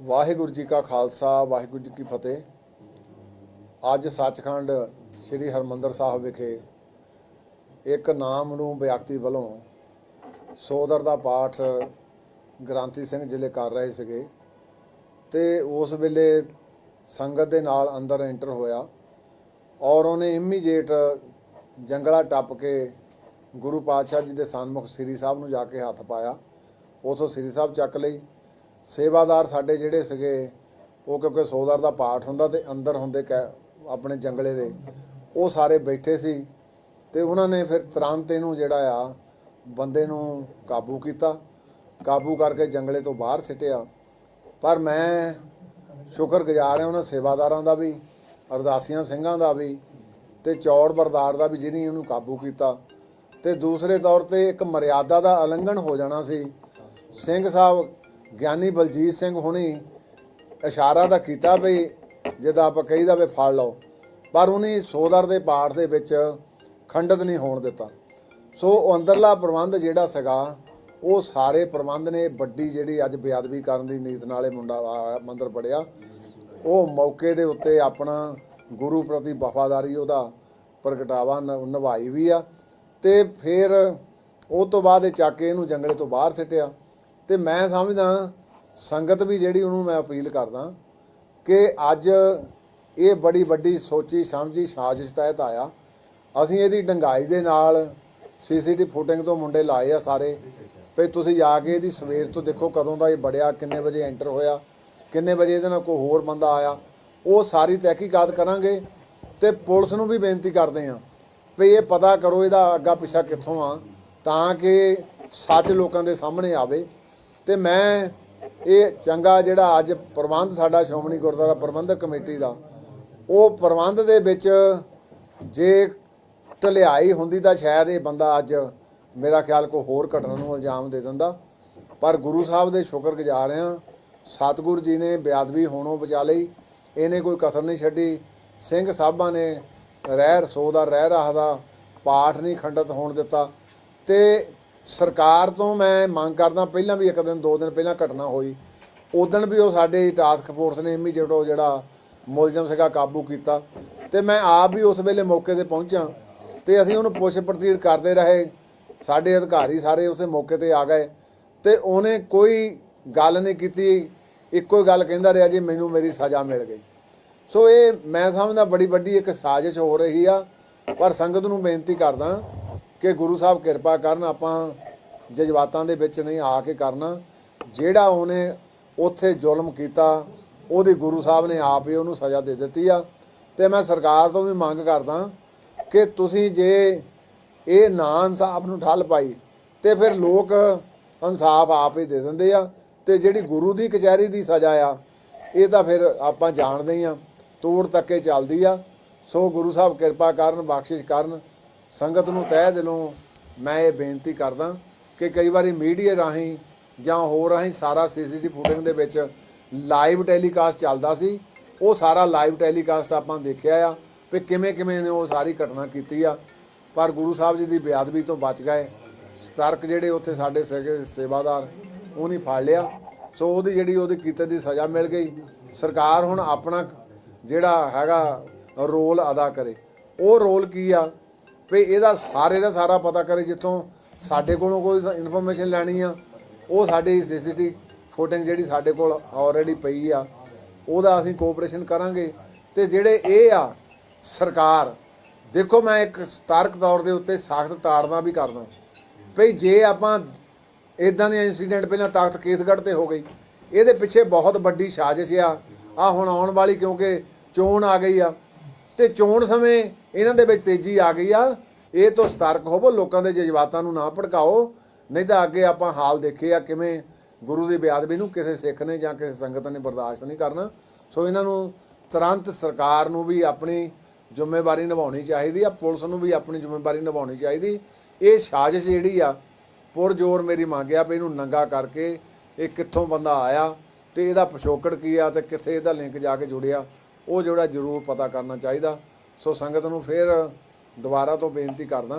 वाहिगुरू जी का खालसा वाहिगुरू जी की फतेह। अज सचखंड श्री हरमंदर साहब विखे एक नाम नूं व्यक्ति वालों सोदर का पाठ ग्रंथी सिंह जिले कर रहे थे तो उस वेले संगत के नाल अंदर एंटर होया और उन्हें इमीजिएट जंगला टप के गुरु पातशाह जी के सन्मुख श्री साहब नूं जाके हथ पाया। उस श्री साहब चक लई। सेवादार साडे जिहड़े सीगे वो क्योंकि सोदर का पाठ हुंदा ते अंदर हुंदे अपने जंगले दे वो सारे बैठे सी ते उन्होंने फिर तुरंत इहनूं जिहड़ा आ बंदे नूं काबू कीता। काबू करके जंगले तो बाहर सिटिया। पर मैं शुक्रगुजार हाँ उन्हां सेवादारां दा भी, अरदासियां सिंघां दा भी ते चौड़ बरदार दा भी जिन्हें उन्होंने काबू किया। ते दूसरे तौर पर एक मर्यादा का उलंघन हो जाना सी। सिंह साहब ਗਿਆਨੀ ਬਲਜੀਤ ਸਿੰਘ ਹੁਣੀ ਇਸ਼ਾਰਾ ਤਾਂ ਕੀਤਾ ਵੀ ਜਿੱਦਾਂ ਆਪਾਂ ਕਹੀਦਾ ਵੀ ਫੜ ਲਓ, ਪਰ ਉਹਨੇ ਸੋਦਰ ਦੇ ਪਾਠ ਦੇ ਵਿੱਚ ਖੰਡਿਤ ਨਹੀਂ ਹੋਣ ਦਿੱਤਾ। ਸੋ ਉਹ ਅੰਦਰਲਾ ਪ੍ਰਬੰਧ ਜਿਹੜਾ ਸੀਗਾ ਉਹ ਸਾਰੇ ਪ੍ਰਬੰਧ ਨੇ ਵੱਡੀ ਜਿਹੜੀ ਅੱਜ ਬੇਅਦਬੀ ਕਰਨ ਦੀ ਨੀਤ ਨਾਲੇ ਮੁੰਡਾ ਮੰਦਰ ਪੜਿਆ ਉਹ ਮੌਕੇ ਦੇ ਉੱਤੇ ਆਪਣਾ ਗੁਰੂ ਪ੍ਰਤੀ ਵਫਾਦਾਰੀ ਉਹਦਾ ਪ੍ਰਗਟਾਵਾ ਨਿਭਾਈ ਵੀ ਆ। ਤੇ ਫਿਰ ਉਹ ਤੋਂ ਬਾਅਦ ਇਹ ਚੱਕ ਕੇ ਇਹਨੂੰ ਜੰਗਲੇ ਤੋਂ ਬਾਹਰ ਸਿੱਟਿਆ। तो मैं समझदा संगत भी जिहड़ी उन्होंने मैं अपील करदा कि अज ये बड़ी वड्डी सोची समझी साजिश तहत आया। असीं इहदी डंगाई दे नाल CCTV फुटेज तो मुंडे लाए आ सारे भी तुसीं जाके इहदी सवेर तो देखो कदों दा ये बड़िया, किन्ने बजे एंटर होया, किन्ने बजे इहदे नाल कोई होर बंदा आया, वो सारी तहकीकात करांगे। ते पुलिस नूं भी बेनती करदे आ भी ये पता करो इहदा अग्गा पिछा कित्थों आ तां कि सच लोकां दे सामने आवे। तो मैं ये चंगा जिहड़ा अज प्रबंध साडा श्रोमणी गुरुद्वारा प्रबंधक कमेटी का वो प्रबंध दे विच जे ढलियाई हुंदी तां शायद ये बंदा अज मेरा ख्याल कोई होर घटना नूं इल्जाम दे दिंदा। पर गुरु साहब दे शुक्रगुजार हां सतगुरु जी ने बेअदबी होणों बचा लई। इहने कोई कसर नहीं छड्डी। सिंह साहबां ने रहर सो दा रह रहा दा पाठ नहीं खंडित होण दित्ता। ते सरकार तो मैं मांग करदा पहलां भी एक दिन दो दिन पहलां घटना हुई उदण भी वो साडे टास्क फोर्स ने इमीजिएट जिहड़ा मुलजम सीगा काबू किया। तो मैं आप भी उस वेले मौके ते पहुंचा तो असीं उहनूं पुछ परतीड़ करते रहे। साडे अधिकारी सारे उस मौके ते आ गए तो उन्हें कोई गल नहीं कीती। इक्को गल कहिंदा रहा जी मैनूं मेरी सज़ा मिल गई। सो ये मैं समझदा बड़ी वड्डी एक साजिश हो रही आ। पर संगत नूं बेनती करदा कि गुरु साहब किरपा करन आपां जज्बातां दे विच नहीं आके करना। जिहड़ा उन्हें उत्थे जुल्म कीता उहदी गुरु साहब ने आप ही उहनूं सज़ा दे दित्ती आ। ते मैं सरकार तो भी मंग करदा कि तुसीं जे ये ना इंसाफ नूं ठल पाई तो फिर लोग इंसाफ आप ही दे दिंदे आ। ते जिहड़ी गुरु दी कचहरी दी सज़ा आ ये तां फिर आपां जाणदे ही आ तोड़ तक्के चलदी आ। सो गुरु साहब किरपा करन बख्शिश करन। संगत नूं तह दिलों मैं ये बेनती करदा कि कई बार मीडिया राहीं जां होर राहीं सारा CCTV फुटेज दे विच लाइव टैलीकास्ट चलदा सी। वो सारा लाइव टैलीकास्ट आपां देखिआ आ भी किवें किवें ने वो सारी घटना कीती आ। पर गुरु साहब जी की बेअदबी तो बच गए। सतर्क जिहड़े उत्थे साडे सेवादार उहनी फड़ लिया। सो उहदी जिहड़ी उहदी कीते दी सज़ा मिल गई। सरकार हुण अपना जिहड़ा हैगा रोल अदा करे। वो रोल की आ भी ਇਹਦਾ ਸਾਰੇ ਦਾ ਸਾਰਾ पता करे जितों साडे कोलों कोई इन्फॉर्मेशन लैनी आ वो साडी CCTV फुटेज जिहड़ी साडे कोल ऑलरेडी पई आ ਉਹਦਾ ਅਸੀਂ कोऑपरेशन करांगे। ते जिहड़े ਇਹ आ सरकार देखो मैं एक सतर्क तौर के उत्ते सख्त ताड़ना भी करदा भी जे आपां इदां दे इंसीडेंट पहलां तख्त केसगढ़ ते हो गई ਇਹਦੇ पिछे बहुत वड्डी साजिश आ हुण आउण वाली क्योंकि चोण आ गई आ ते चोण समय इन्हां दे विच तेजी आ गई आ। ये तो सतर्क होवो लोकां दे जज्बातां नूं ना भड़काओ नहीं तो अगे आपां हाल देखे आ किवें गुरु दी बेअदबी नूं किसी सिख ने जां किसी संगत ने बर्दाश्त नहीं करना। सो इन्हां नूं तुरंत सरकार नूं भी अपनी जिम्मेवारी निभाउणी चाहीदी आ। पुलिस नूं भी अपनी जिम्मेवारी निभाउणी चाहीदी। ये साजिश जिहड़ी आ पुरजोर मेरी मंग आ भी इहनूं नंगा करके ये कित्थों बंदा आया ते इहदा पिछोकड़ की आ ते कित्थे इहदा लिंक जाके जुड़िया वो जोड़ा जरूर पता करना चाहिए। सो संगत नूं फिर दोबारा तो बेनती करदा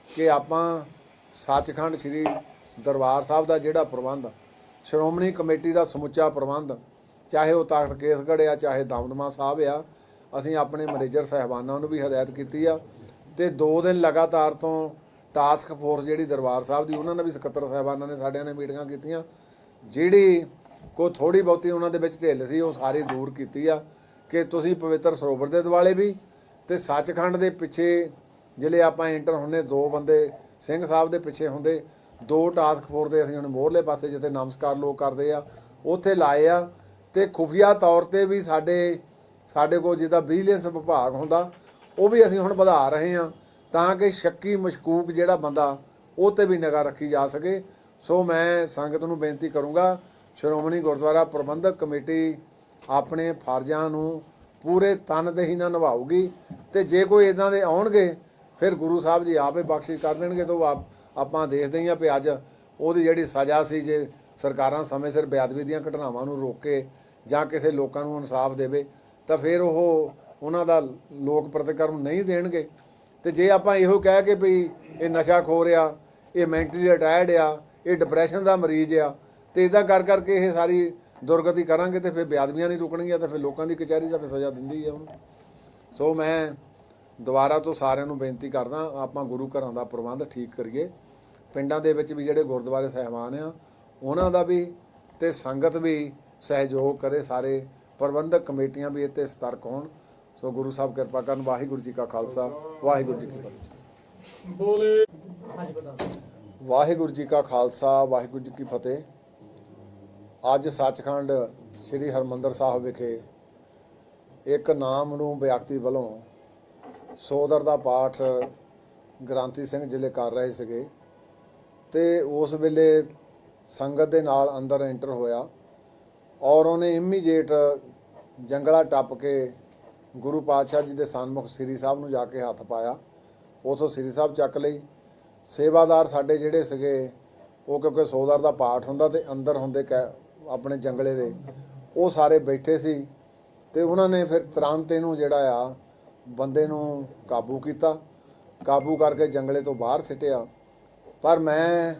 कि आपां सचखंड श्री दरबार साहब का जिहड़ा प्रबंध श्रोमणी कमेटी का समुचा प्रबंध ਚਾਹੇ ਉਹ ਤਖਤ ਕੇਸਗੜ੍ਹ ਆ ਚਾਹੇ ਦਮਦਮਾ ਸਾਹਿਬ ਆ, ਅਸੀਂ ਆਪਣੇ ਮੈਨੇਜਰ ਸਾਹਿਬਾਨਾਂ ਨੂੰ ਵੀ ਹਦਾਇਤ ਕੀਤੀ ਆ ਤੇ 2 ਦਿਨ ਲਗਾਤਾਰ ਤੋਂ ਟਾਸਕ ਫੋਰਸ ਜਿਹੜੀ ਦਰਬਾਰ ਸਾਹਿਬ ਦੀ ਉਹਨਾਂ ਨੇ ਵੀ ਸਕੱਤਰ ਸਾਹਿਬਾਨਾਂ ਨੇ ਸਾਡਿਆਂ ਨੇ ਮੀਟਿੰਗਾਂ ਕੀਤੀਆਂ। ਜਿਹੜੀ ਕੋ ਥੋੜੀ ਬਹੁਤੀ ਉਹਨਾਂ ਦੇ ਵਿੱਚ ਢਿੱਲ ਸੀ ਉਹ ਸਾਰੀ ਦੂਰ ਕੀਤੀ ਆ ਕਿ ਤੁਸੀਂ ਪਵਿੱਤਰ ਸਰੋਵਰ ਦੇ ਦੁਆਲੇ ਵੀ ਤੇ ਸੱਚਖੰਡ ਦੇ ਪਿੱਛੇ ਜਿਹੜੇ ਆਪਾਂ ਐਂਟਰ ਹੁੰਦੇ 2 ਬੰਦੇ ਸਿੰਘ ਸਾਹਿਬ ਦੇ ਪਿੱਛੇ ਹੁੰਦੇ 2 ਟਾਸਕ ਫੋਰਸ ਦੇ ਅਸੀਂ ਹੁਣ ਮੋਹਰਲੇ ਪਾਸੇ ਜਿੱਥੇ ਨਮਸਕਾਰ ਲੋਕ ਕਰਦੇ ਆ ਉੱਥੇ ਲਾਏ ਆ ਤੇ ਖੁਫੀਆ ਤੌਰ ਤੇ ਵੀ ਸਾਡੇ ਕੋਲ ਜਿਹਦਾ ਵਿਜੀਲੈਂਸ ਵਿਭਾਗ ਹੁੰਦਾ ਉਹ ਵੀ ਅਸੀਂ ਹੁਣ ਵਧਾ ਰਹੇ ਹਾਂ ਤਾਂ ਕਿ ਸ਼ੱਕੀ ਮਸ਼ਕੂਕ ਜਿਹੜਾ ਬੰਦਾ ਉਹ ਤੇ ਵੀ ਨਿਗਾਹ ਰੱਖੀ ਜਾ ਸਕੇ। ਸੋ ਮੈਂ ਸੰਗਤ ਨੂੰ ਬੇਨਤੀ ਕਰੂੰਗਾ, ਸ਼੍ਰੋਮਣੀ ਗੁਰਦੁਆਰਾ ਪ੍ਰਬੰਧਕ ਕਮੇਟੀ ਆਪਣੇ ਫਰਜ਼ਾਂ ਨੂੰ ਪੂਰੇ ਤਨਦੇਹੀ ਨਾਲ ਨਿਭਾਊਗੀ ਤੇ ਜੇ ਕੋਈ ਇਦਾਂ ਦੇ ਆਉਣਗੇ ਫਿਰ ਗੁਰੂ ਸਾਹਿਬ ਜੀ ਆਪੇ ਬਖਸ਼ਿਸ਼ ਕਰ ਦੇਣਗੇ। ਤਾਂ ਆਪਾਂ ਦੇਖਦੇ ਹਾਂ ਵੀ ਅੱਜ ਉਹਦੀ ਜਿਹੜੀ ਸਜ਼ਾ ਸੀ, ਜੇ ਸਰਕਾਰਾਂ ਸਮੇਂ ਸਿਰ ਬੇਅਦਬੀ ਦੀਆਂ ਘਟਨਾਵਾਂ ਨੂੰ ਰੋਕੇ ਜਾਂ ਕਿਸੇ ਲੋਕਾਂ ਨੂੰ ਇਨਸਾਫ ਦੇਵੇ ਤਾਂ ਫਿਰ ਉਹਨਾਂ ਦਾ ਲੋਕ ਪ੍ਰਤੀਕਰਮ ਨਹੀਂ ਦੇਣਗੇ। ਤੇ ਜੇ ਆਪਾਂ ਇਹੋ ਕਹਿ ਕੇ ਵੀ ਇਹ ਨਸ਼ਾਖੋਰ ਆ, ਇਹ ਮੈਂਟਲੀ ਰਿਟਾਇਰਡ ਆ, ਇਹ ਡਿਪਰੈਸ਼ਨ ਦਾ ਮਰੀਜ਼ ਆ ਤੇ ਇਦਾਂ ਕਰਕੇ ਇਹ ਸਾਰੀ ਦੁਰਗਤੀ ਕਰਾਂਗੇ ਤੇ ਫਿਰ ਬੇਅਦਬੀਆਂ ਨਹੀਂ ਰੁਕਣਗੀਆਂ ਤੇ ਫਿਰ ਲੋਕਾਂ ਦੀ ਕਚਹਿਰੀ ਦਾ ਫਿਰ ਸਜ਼ਾ ਦਿੰਦੀ ਹੈ ਉਹਨੂੰ। ਸੋ ਮੈਂ ਦੁਬਾਰਾ ਤੋਂ ਸਾਰਿਆਂ ਨੂੰ ਬੇਨਤੀ ਕਰਦਾ, ਆਪਾਂ ਗੁਰੂ ਘਰਾਂ ਦਾ ਪ੍ਰਬੰਧ ਠੀਕ ਕਰੀਏ। ਪਿੰਡਾਂ ਦੇ ਵਿੱਚ ਵੀ ਜਿਹੜੇ ਗੁਰਦੁਆਰੇ ਸਾਹਿਬਾਨ ਆ ਉਹਨਾਂ ਦਾ ਵੀ ਤੇ ਸੰਗਤ ਵੀ ਸਹਿਯੋਗ ਕਰੇ, ਸਾਰੇ ਪ੍ਰਬੰਧਕ ਕਮੇਟੀਆਂ ਵੀ ਇੱਥੇ ਸਤਰਕ ਹੋਣ। ਸੋ ਗੁਰੂ ਸਾਹਿਬ ਕਿਰਪਾ ਕਰਨ। ਵਾਹਿਗੁਰੂ ਜੀ ਕਾ ਖਾਲਸਾ, ਵਾਹਿਗੁਰੂ ਜੀ ਕੀ ਫਤਿਹ। ਬੋਲੇ ਵਾਹਿਗੁਰੂ ਜੀ ਕਾ ਖਾਲਸਾ, ਵਾਹਿਗੁਰੂ ਜੀ ਕੀ ਫਤਿਹ। ਅੱਜ ਸੱਚਖੰਡ ਸ੍ਰੀ ਹਰਿਮੰਦਰ ਸਾਹਿਬ ਵਿਖੇ ਇੱਕ ਨਾਮ ਨੂੰ ਵਿਅਕਤੀ ਵੱਲੋਂ ਸੋਦਰ ਦਾ ਪਾਠ ਗ੍ਰੰਥੀ ਸਿੰਘ ਜ਼ਿਲ੍ਹੇ ਕਰ ਰਹੇ ਸੀਗੇ ਤੇ ਉਸ ਵੇਲੇ ਸੰਗਤ ਦੇ ਨਾਲ ਅੰਦਰ ਐਂਟਰ ਹੋਇਆ ਔਰ ਉਹਨੇ ਇਮੀਡੀਏਟ ਜੰਗਲਾ ਟੱਪ ਕੇ ਗੁਰੂ ਪਾਤਸ਼ਾਹ ਜੀ ਦੇ ਸਨਮੁਖ ਸ੍ਰੀ ਸਾਹਿਬ ਨੂੰ ਜਾ ਕੇ ਹੱਥ ਪਾਇਆ। ਉਥੋਂ ਸ੍ਰੀ ਸਾਹਿਬ ਚੱਕ ਲਈ। ਸੇਵਾਦਾਰ ਸਾਡੇ ਜਿਹੜੇ ਸੀਗੇ ਉਹ ਕਿਉਂਕਿ ਸੋਦਰ ਦਾ ਪਾਠ ਹੁੰਦਾ ਤੇ ਅੰਦਰ ਹੁੰਦੇ ਆਪਣੇ ਜੰਗਲੇ ਦੇ ਉਹ ਸਾਰੇ ਬੈਠੇ ਸੀ ਤੇ ਉਹਨਾਂ ਨੇ ਫਿਰ ਤੁਰੰਤ ਇਹਨੂੰ ਜਿਹੜਾ ਆ ਬੰਦੇ ਨੂੰ ਕਾਬੂ ਕੀਤਾ, ਕਾਬੂ ਕਰਕੇ ਜੰਗਲੇ ਤੋਂ ਬਾਹਰ ਸਿੱਟਿਆ। ਪਰ ਮੈਂ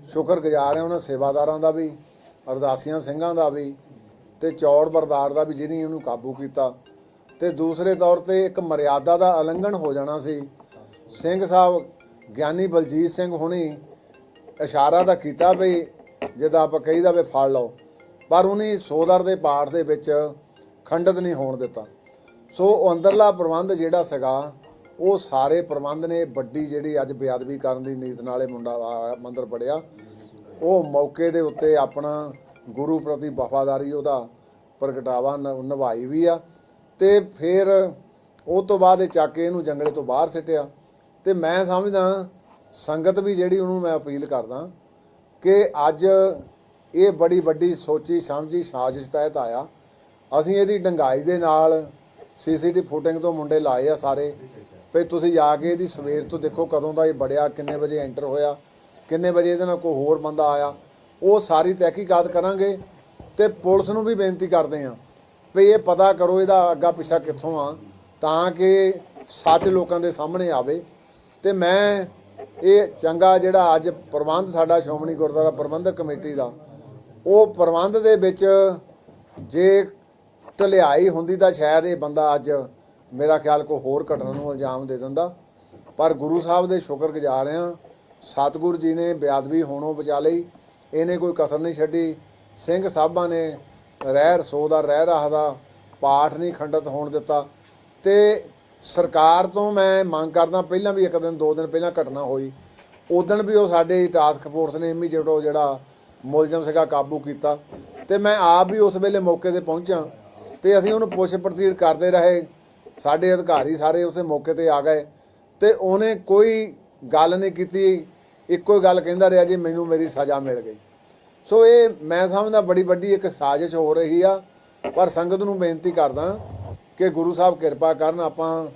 ਸ਼ੁਕਰਗੁਜ਼ਾਰ ਹਾਂ ਉਹਨਾਂ ਸੇਵਾਦਾਰਾਂ ਦਾ ਵੀ, ਅਰਦਾਸੀਆਂ ਸਿੰਘਾਂ ਦਾ ਵੀ ਤੇ ਚੌੜ ਬਰਦਾਰ ਦਾ ਵੀ ਜਿਹਨੇ ਉਹਨੂੰ ਕਾਬੂ ਕੀਤਾ। ਤੇ ਦੂਸਰੇ ਤੌਰ ਤੇ ਇੱਕ ਮਰਿਆਦਾ ਦਾ ਉਲੰਘਣ ਹੋ ਜਾਣਾ ਸੀ। ਸਿੰਘ ਸਾਹਿਬ ਗਿਆਨੀ ਬਲਜੀਤ ਸਿੰਘ ਹੁਣੀ ਇਸ਼ਾਰਾ ਤਾਂ ਕੀਤਾ ਵੀ ਜਿੱਦਾਂ ਆਪਾਂ ਕਹੀਦਾ ਵੀ ਫੜ ਲਓ, ਪਰ ਉਹਨੇ ਸੋਦਰ ਦੇ ਪਾਠ ਦੇ ਵਿੱਚ ਖੰਡਿਤ ਨਹੀਂ ਹੋਣ ਦਿੱਤਾ। ਸੋ ਉਹ ਅੰਦਰਲਾ ਪ੍ਰਬੰਧ ਜਿਹੜਾ ਸੀਗਾ ਉਹ ਸਾਰੇ ਪ੍ਰਬੰਧ ਨੇ ਵੱਡੀ ਜਿਹੜੀ ਅੱਜ ਬੇਅਦਬੀ ਕਰਨ ਦੀ ਨੀਤ ਨਾਲੇ ਮੁੰਡਾ ਮੰਦਰ ਪੜਿਆ ਉਹ ਮੌਕੇ ਦੇ ਉੱਤੇ ਆਪਣਾ ਗੁਰੂ ਪ੍ਰਤੀ ਵਫਾਦਾਰੀ ਉਹਦਾ ਪ੍ਰਗਟਾਵਾ ਨਿਭਾਈ ਵੀ ਆ ਤੇ ਫਿਰ ਉਹ ਤੋਂ ਬਾਅਦ ਇਹ ਚੱਕ ਕੇ ਇਹਨੂੰ ਜੰਗਲੇ ਤੋਂ ਬਾਹਰ ਸਿੱਟਿਆ। ਤੇ ਮੈਂ ਸਮਝਦਾ ਸੰਗਤ ਵੀ ਜਿਹੜੀ ਉਹਨੂੰ ਮੈਂ ਅਪੀਲ ਕਰਦਾ ਕਿ ਅੱਜ ਇਹ ਬੜੀ ਵੱਡੀ ਸੋਚੀ ਸਮਝੀ ਸਾਜ਼ਿਸ਼ ਤਹਿਤ ਆਇਆ। ਅਸੀਂ ਇਹਦੀ ਡੰਗਾਈ ਦੇ ਨਾਲ CCTV ਫੁਟਿੰਗ ਤੋਂ ਮੁੰਡੇ ਲਾਏ ਆ ਸਾਰੇ ਵੀ ਤੁਸੀਂ ਜਾ ਕੇ ਇਹਦੀ ਸਵੇਰ ਤੋਂ ਦੇਖੋ ਕਦੋਂ ਦਾ ਇਹ ਬੜਿਆ, ਕਿੰਨੇ ਵਜੇ ਐਂਟਰ ਹੋਇਆ, ਕਿੰਨੇ ਵਜੇ ਇਹਦੇ ਨਾਲ ਕੋਈ ਹੋਰ ਬੰਦਾ ਆਇਆ, ਉਹ ਸਾਰੀ ਤਹਿਕੀਕਾਤ ਕਰਾਂਗੇ। ਤੇ ਪੁਲਿਸ ਨੂੰ ਵੀ ਬੇਨਤੀ ਕਰਦੇ ਹਾਂ ਵੀ ਇਹ ਪਤਾ ਕਰੋ ਇਹਦਾ ਅੱਗਾ ਪਿੱਛਾ ਕਿੱਥੋਂ ਆ ਤਾਂ ਕਿ ਸੱਚ ਲੋਕਾਂ ਦੇ ਸਾਹਮਣੇ ਆਵੇ। ਤੇ ਮੈਂ ਇਹ ਚੰਗਾ ਜਿਹੜਾ ਅੱਜ ਪ੍ਰਬੰਧ ਸਾਡਾ ਸ਼੍ਰੋਮਣੀ ਗੁਰਦੁਆਰਾ ਪ੍ਰਬੰਧਕ ਕਮੇਟੀ ਦਾ ਉਹ ਪ੍ਰਬੰਧ ਦੇ ਵਿੱਚ ਜੇ ਢਲਿਆਈ ਹੁੰਦੀ ਤਾਂ ਸ਼ਾਇਦ ਇਹ ਬੰਦਾ ਅੱਜ ਮੇਰਾ ਖਿਆਲ ਕੋਈ ਹੋਰ ਘਟਨਾ ਨੂੰ ਇਲਜ਼ਾਮ ਦੇ ਦਿੰਦਾ। ਪਰ ਗੁਰੂ ਸਾਹਿਬ ਦੇ ਸ਼ੁਕਰਗੁਜ਼ਾਰ ਹਾਂ, ਸਤਿਗੁਰੂ ਜੀ ਨੇ ਬੇਅਦਬੀ ਹੋਣੋਂ ਬਚਾ ਲਈ, ਇਹਨੇ ਕੋਈ ਕਸਰ ਨਹੀਂ ਛੱਡੀ। ਸਿੰਘ ਸਾਹਿਬਾਂ ਨੇ ਰਹਿ ਰਸੋ ਦਾ ਰਹਿ ਰਹਾ ਦਾ ਪਾਠ ਨਹੀਂ ਖੰਡਿਤ ਹੋਣ ਦਿੱਤਾ। ਤੇ ਸਰਕਾਰ ਤੋਂ ਮੈਂ ਮੰਗ ਕਰਦਾ, ਪਹਿਲਾਂ ਵੀ 1 ਦਿਨ 2 ਦਿਨ ਪਹਿਲਾਂ ਘਟਨਾ ਹੋਈ ਉਦਣ ਵੀ ਉਹ ਸਾਡੇ ਟਾਸਕ ਫੋਰਸ ਨੇ ਇਮੀਡੀਏਟ ਉਹ ਜਿਹੜਾ ਮੁਲਜ਼ਮ ਸੀਗਾ ਕਾਬੂ ਕੀਤਾ ਤੇ ਮੈਂ ਆਪ ਵੀ ਉਸ ਵੇਲੇ ਮੌਕੇ ਤੇ ਪਹੁੰਚਾਂ ਤੇ ਅਸੀਂ ਉਹਨੂੰ ਪੁੱਛ ਪੜਤਾਲ ਕਰਦੇ ਰਹੇ। ਸਾਡੇ ਅਧਿਕਾਰੀ ਸਾਰੇ ਉਸੇ ਮੌਕੇ ਤੇ ਆ ਗਏ ਤੇ ਉਹਨੇ ਕੋਈ ਗੱਲ ਨਹੀਂ ਕੀਤੀ, ਇੱਕੋ ਹੀ ਗੱਲ ਕਹਿੰਦਾ ਰਿਹਾ ਜੀ ਮੈਨੂੰ ਮੇਰੀ ਸਜ਼ਾ ਮਿਲ ਗਈ। ਸੋ ਇਹ ਮੈਂ ਸਮਝਦਾ ਬੜੀ ਵੱਡੀ ਇੱਕ ਸਾਜ਼ਿਸ਼ ਹੋ ਰਹੀ ਆ। ਪਰ ਸੰਗਤ ਨੂੰ ਬੇਨਤੀ ਕਰਦਾ ਕਿ ਗੁਰੂ ਸਾਹਿਬ ਕਿਰਪਾ ਕਰਨ, ਆਪਾਂ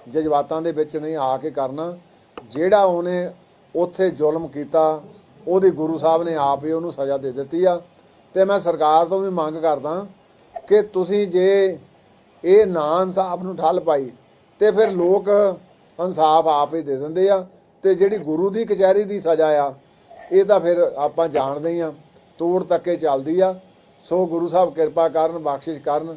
ਜਜ਼ਬਾਤਾਂ ਦੇ ਵਿੱਚ ਨਹੀਂ ਆ ਕੇ ਕਰਨਾ। ਜਿਹੜਾ ਉਹਨੇ ਉੱਥੇ ਜ਼ੁਲਮ ਕੀਤਾ ਉਹਦੀ ਗੁਰੂ ਸਾਹਿਬ ਨੇ ਆਪ ਹੀ ਉਹਨੂੰ ਸਜ਼ਾ ਦੇ ਦਿੱਤੀ ਆ। ਤੇ ਮੈਂ ਸਰਕਾਰ ਤੋਂ ਵੀ ਮੰਗ ਕਰਦਾ ਕਿ ਤੁਸੀਂ ਜੇ ਇਹ ਨਾ ਇਨਸਾਫ ਨੂੰ ਠੱਲ ਪਾਈ ਤੇ ਫਿਰ ਲੋਕ ਇਨਸਾਫ ਆਪ ਹੀ ਦੇ ਦਿੰਦੇ ਆ। ਤੇ ਜਿਹੜੀ ਗੁਰੂ ਦੀ ਕਚਹਿਰੀ ਦੀ ਸਜ਼ਾ ਆ ਇਹ ਤਾਂ ਫਿਰ ਆਪਾਂ ਜਾਣਦੇ ਹੀ ਆ, ਤੋੜ ਤੱਕੇ ਚੱਲਦੀ ਆ। ਸੋ ਗੁਰੂ ਸਾਹਿਬ ਕਿਰਪਾ ਕਰਨ, ਬਖਸ਼ਿਸ਼ ਕਰਨ।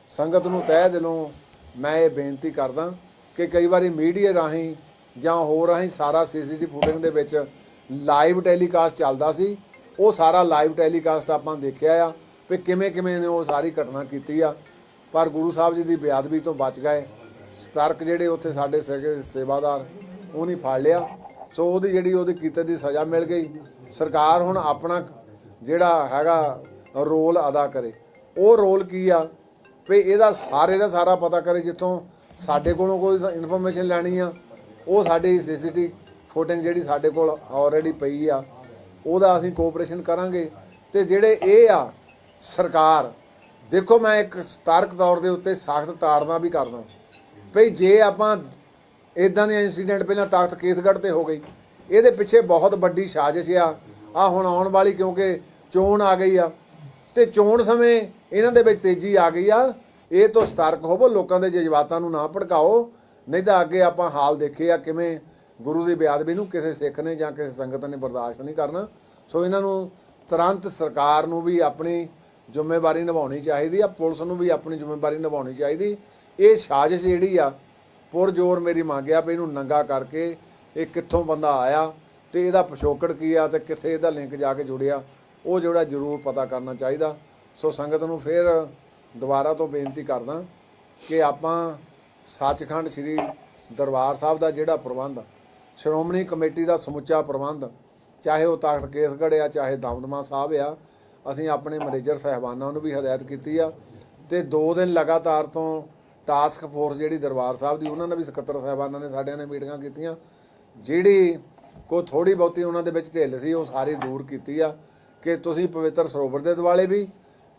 ਸੰਗਤ ਨੂੰ ਤਹਿ ਦਿਲੋਂ ਮੈਂ ਇਹ ਬੇਨਤੀ ਕਰਦਾ ਕਿ ਕਈ ਵਾਰੀ ਮੀਡੀਆ ਰਾਹੀਂ ਜਾਂ ਹੋਰ ਰਾਹੀਂ ਸਾਰਾ ਸੀਸੀਟੀਵੀ ਫੁਟੇਜ ਦੇ ਵਿੱਚ ਲਾਈਵ ਟੈਲੀਕਾਸਟ ਚੱਲਦਾ ਸੀ। ਉਹ ਸਾਰਾ ਲਾਈਵ ਟੈਲੀਕਾਸਟ ਆਪਾਂ ਦੇਖਿਆ ਆ ਵੀ ਕਿਵੇਂ ਕਿਵੇਂ ਨੇ ਉਹ ਸਾਰੀ ਘਟਨਾ ਕੀਤੀ ਆ, ਪਰ ਗੁਰੂ ਸਾਹਿਬ ਜੀ ਦੀ ਬੇਅਦਬੀ ਤੋਂ ਬਚ ਗਏ। ਸਤਰਕ ਜਿਹੜੇ ਉੱਥੇ ਸਾਡੇ ਸੇਵਾਦਾਰ ਉਹ ਨਹੀਂ ਫੜ ਲਿਆ, ਸੋ ਉਹਦੀ ਜਿਹੜੀ ਉਹਦੀ ਕੀਤੇ ਦੀ ਸਜ਼ਾ ਮਿਲ ਗਈ। ਸਰਕਾਰ ਹੁਣ ਆਪਣਾ ਜਿਹੜਾ ਹੈਗਾ ਰੋਲ ਅਦਾ ਕਰੇ। ਉਹ ਰੋਲ ਕੀ ਆ ਵੀ ਇਹਦਾ ਸਾਰੇ ਦਾ ਸਾਰਾ ਪਤਾ ਕਰੇ। ਜਿੱਥੋਂ ਸਾਡੇ ਕੋਲੋਂ ਕੋਈ ਇਨਫੋਰਮੇਸ਼ਨ ਲੈਣੀ ਆ, ਉਹ ਸਾਡੀ ਸੀਸੀਟੀਵੀ ਫੁਟੇਜ ਜਿਹੜੀ ਸਾਡੇ ਕੋਲ ਆਲਰੇਡੀ ਪਈ ਆ, ਉਹਦਾ ਅਸੀਂ ਕੋਆਪਰੇਸ਼ਨ ਕਰਾਂਗੇ। ਤੇ ਜਿਹੜੇ ਇਹ ਆ ਸਰਕਾਰ, ਦੇਖੋ ਮੈਂ ਇੱਕ ਸਤਰਕ ਤੌਰ ਦੇ ਉੱਤੇ ਸਖਤ ਤਾੜਨਾ ਵੀ ਕਰਦਾ ਭਈ ਜੇ ਆਪਾਂ ਇਦਾਂ ਦੇ ਇੰਸੀਡੈਂਟ ਪਹਿਲਾਂ ਤਖਤ ਕੇਸਗੜ੍ਹ ਤੇ ਹੋ ਗਈ, ਇਹਦੇ ਪਿੱਛੇ ਬਹੁਤ ਵੱਡੀ ਸਾਜ਼ਿਸ਼ ਆ ਹੁਣ ਆਉਣ ਵਾਲੀ, ਕਿਉਂਕਿ ਚੋਣ ਆ ਗਈ ਆ ਤੇ ਚੋਣ ਸਮੇਂ ਇਹਨਾਂ ਦੇ ਵਿੱਚ ਤੇਜ਼ੀ ਆ ਗਈ ਆ। ਇਹ ਤੋਂ ਸਤਰਕ ਹੋਵੋ, ਲੋਕਾਂ ਦੇ ਜਜ਼ਬਾਤਾਂ ਨੂੰ ਨਾ ਭੜਕਾਓ, ਨਹੀਂ ਤਾਂ ਅੱਗੇ ਆਪਾਂ ਹਾਲ ਦੇਖੇ ਆ ਕਿਵੇਂ ਗੁਰੂ ਦੀ ਬੇਅਦਬੀ ਨੂੰ ਕਿਸੇ ਸਿੱਖ ਨੇ ਜਾਂ ਕਿਸੇ ਸੰਗਤ ਨੇ ਬਰਦਾਸ਼ਤ ਨਹੀਂ ਕਰਨਾ। ਸੋ ਇਹਨਾਂ ਨੂੰ ਤੁਰੰਤ ਸਰਕਾਰ ਨੂੰ ਵੀ ਆਪਣੀ ਜ਼ਿੰਮੇਵਾਰੀ ਨਿਭਾਉਣੀ ਚਾਹੀਦੀ ਆ, ਪੁਲਿਸ ਨੂੰ ਵੀ ਆਪਣੀ ਜ਼ਿੰਮੇਵਾਰੀ ਨਿਭਾਉਣੀ ਚਾਹੀਦੀ। ਇਹ ਸਾਜ਼ਿਸ਼ ਜਿਹੜੀ ਆ ਪੁਰਜ਼ੋਰ ਮੇਰੀ ਮੰਗ ਆ ਵੀ ਇਹਨੂੰ ਨੰਗਾ ਕਰਕੇ ਇਹ ਕਿੱਥੋਂ ਬੰਦਾ ਆਇਆ ਤੇ ਇਹਦਾ ਪਿਛੋਕੜ ਕੀ ਆ ਤੇ ਕਿੱਥੇ ਇਹਦਾ ਲਿੰਕ ਜਾ ਕੇ ਜੁੜਿਆ, ਉਹ ਜਿਹੜਾ ਜ਼ਰੂਰ ਪਤਾ ਕਰਨਾ ਚਾਹੀਦਾ। ਸੋ ਸੰਗਤ ਨੂੰ ਫਿਰ ਦੁਬਾਰਾ ਤੋਂ ਬੇਨਤੀ ਕਰਦਾ ਕਿ ਆਪਾਂ ਸੱਚਖੰਡ ਸ੍ਰੀ ਦਰਬਾਰ ਸਾਹਿਬ ਦਾ ਜਿਹੜਾ ਪ੍ਰਬੰਧ, ਸ਼੍ਰੋਮਣੀ ਕਮੇਟੀ ਦਾ ਸਮੁੱਚਾ ਪ੍ਰਬੰਧ, ਚਾਹੇ ਉਹ ਤਖਤ ਕੇਸਗੜ੍ਹ ਆ ਚਾਹੇ ਦਮਦਮਾ ਸਾਹਿਬ ਆ, ਅਸੀਂ ਆਪਣੇ ਮੈਨੇਜਰ ਸਾਹਿਬਾਨਾਂ ਨੂੰ ਵੀ ਹਦਾਇਤ ਕੀਤੀ ਆ ਤੇ 2 ਦਿਨ ਲਗਾਤਾਰ ਤੋਂ ਟਾਸਕ ਫੋਰਸ ਜਿਹੜੀ ਦਰਬਾਰ ਸਾਹਿਬ ਦੀ, ਉਹਨਾਂ ਨੇ ਵੀ ਸਕੱਤਰ ਸਾਹਿਬਾਨਾਂ ਨੇ ਸਾਡਿਆਂ ਨੇ ਮੀਟਿੰਗਾਂ ਕੀਤੀਆਂ। ਜਿਹੜੀ ਕੋਈ ਥੋੜੀ ਬਹੁਤੀ ਉਹਨਾਂ ਦੇ ਵਿੱਚ ਢਿੱਲ ਸੀ ਉਹ ਸਾਰੀ ਦੂਰ ਕੀਤੀ ਆ ਕਿ ਤੁਸੀਂ ਪਵਿੱਤਰ ਸਰੋਵਰ ਦੇ ਦੁਆਲੇ ਵੀ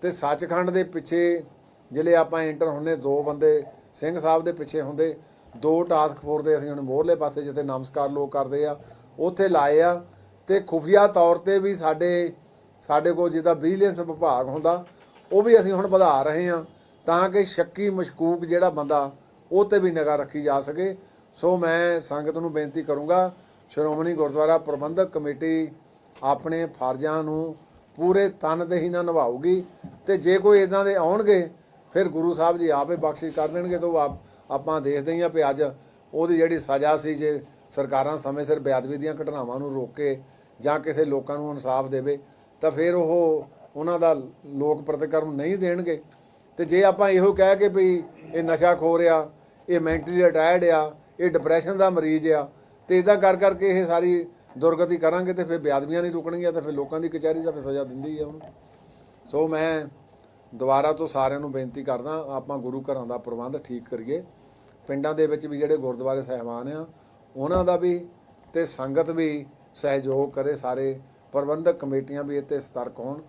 ਤੇ ਸੱਚਖੰਡ ਦੇ ਪਿੱਛੇ ਜਿਹੜੇ ਆਪਾਂ ਐਂਟਰ ਹੁੰਦੇ 2 ਬੰਦੇ ਸਿੰਘ ਸਾਹਿਬ ਦੇ ਪਿੱਛੇ ਹੁੰਦੇ, 2 ਟਾਸਕ ਫੋਰਸ ਦੇ ਅਸੀਂ ਹੁਣ ਮੋਹਰਲੇ ਪਾਸੇ ਜਿੱਥੇ ਨਮਸਕਾਰ ਲੋਕ ਕਰਦੇ ਆ ਉੱਥੇ ਲਾਏ ਆ। ਤੇ ਖੁਫੀਆ ਤੌਰ ਤੇ ਵੀ ਸਾਡੇ ਕੋਲ ਜਿਹਦਾ ਵਿਜੀਲੈਂਸ ਵਿਭਾਗ ਹੁੰਦਾ ਉਹ ਵੀ ਅਸੀਂ ਹੁਣ ਵਧਾ ਰਹੇ ਹਾਂ ਤਾਂ ਕਿ ਸ਼ੱਕੀ ਮਸ਼ਕੂਕ ਜਿਹੜਾ ਬੰਦਾ ਉਹ ਤੇ ਵੀ ਨਿਗਾਹ ਰੱਖੀ ਜਾ ਸਕੇ। ਸੋ ਮੈਂ ਸੰਗਤ ਨੂੰ ਬੇਨਤੀ ਕਰੂੰਗਾ, ਸ਼੍ਰੋਮਣੀ ਗੁਰਦੁਆਰਾ ਪ੍ਰਬੰਧਕ ਕਮੇਟੀ ਆਪਣੇ ਫਰਜ਼ਾਂ ਨੂੰ ਪੂਰੇ ਤਨਦੇਹੀ ਨਾਲ ਨਿਭਾਊਗੀ ਤੇ ਜੇ ਕੋਈ ਇਦਾਂ ਦੇ ਆਉਣਗੇ ਫਿਰ ਗੁਰੂ ਸਾਹਿਬ ਜੀ ਆਪੇ ਬਖਸ਼ਿਸ਼ ਕਰ ਦੇਣਗੇ। ਤਾਂ ਆਪਾਂ ਦੇਖਦੇ ਹਾਂ ਵੀ ਅੱਜ ਉਹਦੀ ਜਿਹੜੀ ਸਜ਼ਾ ਸੀ, ਜੇ ਸਰਕਾਰਾਂ ਸਮੇਂ ਸਿਰ ਬੇਅਦਬੀ ਦੀਆਂ ਘਟਨਾਵਾਂ ਨੂੰ ਰੋਕੇ ਜਾਂ ਕਿਸੇ ਲੋਕਾਂ ਨੂੰ ਇਨਸਾਫ ਦੇਵੇ ਤਾਂ ਫਿਰ ਉਹਨਾਂ ਦਾ ਲੋਕ ਪ੍ਰਤੀਕਰਮ ਨਹੀਂ ਦੇਣਗੇ। ਤੇ ਜੇ ਆਪਾਂ ਇਹੋ ਕਹਿ ਕੇ ਵੀ ਇਹ ਨਸ਼ਾ ਖੋਰ ਆ, ਇਹ ਮੈਂਟਲੀ ਰਿਟਾਇਰਡ ਆ, ਇਹ ਡਿਪਰੈਸ਼ਨ ਦਾ ਮਰੀਜ਼ ਆ ਤੇ ਇਦਾਂ ਕਰਕੇ ਇਹ ਸਾਰੀ ਦੁਰਗਤੀ ਕਰਾਂਗੇ ਤੇ ਫਿਰ ਬੇਅਦਬੀਆਂ ਨਹੀਂ ਰੁਕਣਗੀਆਂ, ਤਾਂ ਫਿਰ ਲੋਕਾਂ ਦੀ ਕਚਹਿਰੀ ਦਾ ਫਿਰ ਸਜ਼ਾ ਦਿੰਦੀ ਆ ਉਹਨੂੰ। ਸੋ ਮੈਂ ਦੁਬਾਰਾ ਤੋਂ ਸਾਰਿਆਂ ਨੂੰ ਬੇਨਤੀ ਕਰਦਾ, ਆਪਾਂ ਗੁਰੂ ਘਰਾਂ ਦਾ ਪ੍ਰਬੰਧ ਠੀਕ ਕਰੀਏ। ਪਿੰਡਾਂ ਦੇ ਵਿੱਚ ਵੀ ਜਿਹੜੇ ਗੁਰਦੁਆਰੇ ਸਾਹਿਬਾਨ ਆ ਉਹਨਾਂ ਦਾ ਵੀ ਤੇ ਸੰਗਤ ਵੀ ਸਹਿਯੋਗ ਕਰੇ, ਸਾਰੇ ਪ੍ਰਬੰਧਕ ਕਮੇਟੀਆਂ ਵੀ ਇੱਥੇ ਸਤਰਕ ਹੋਣ।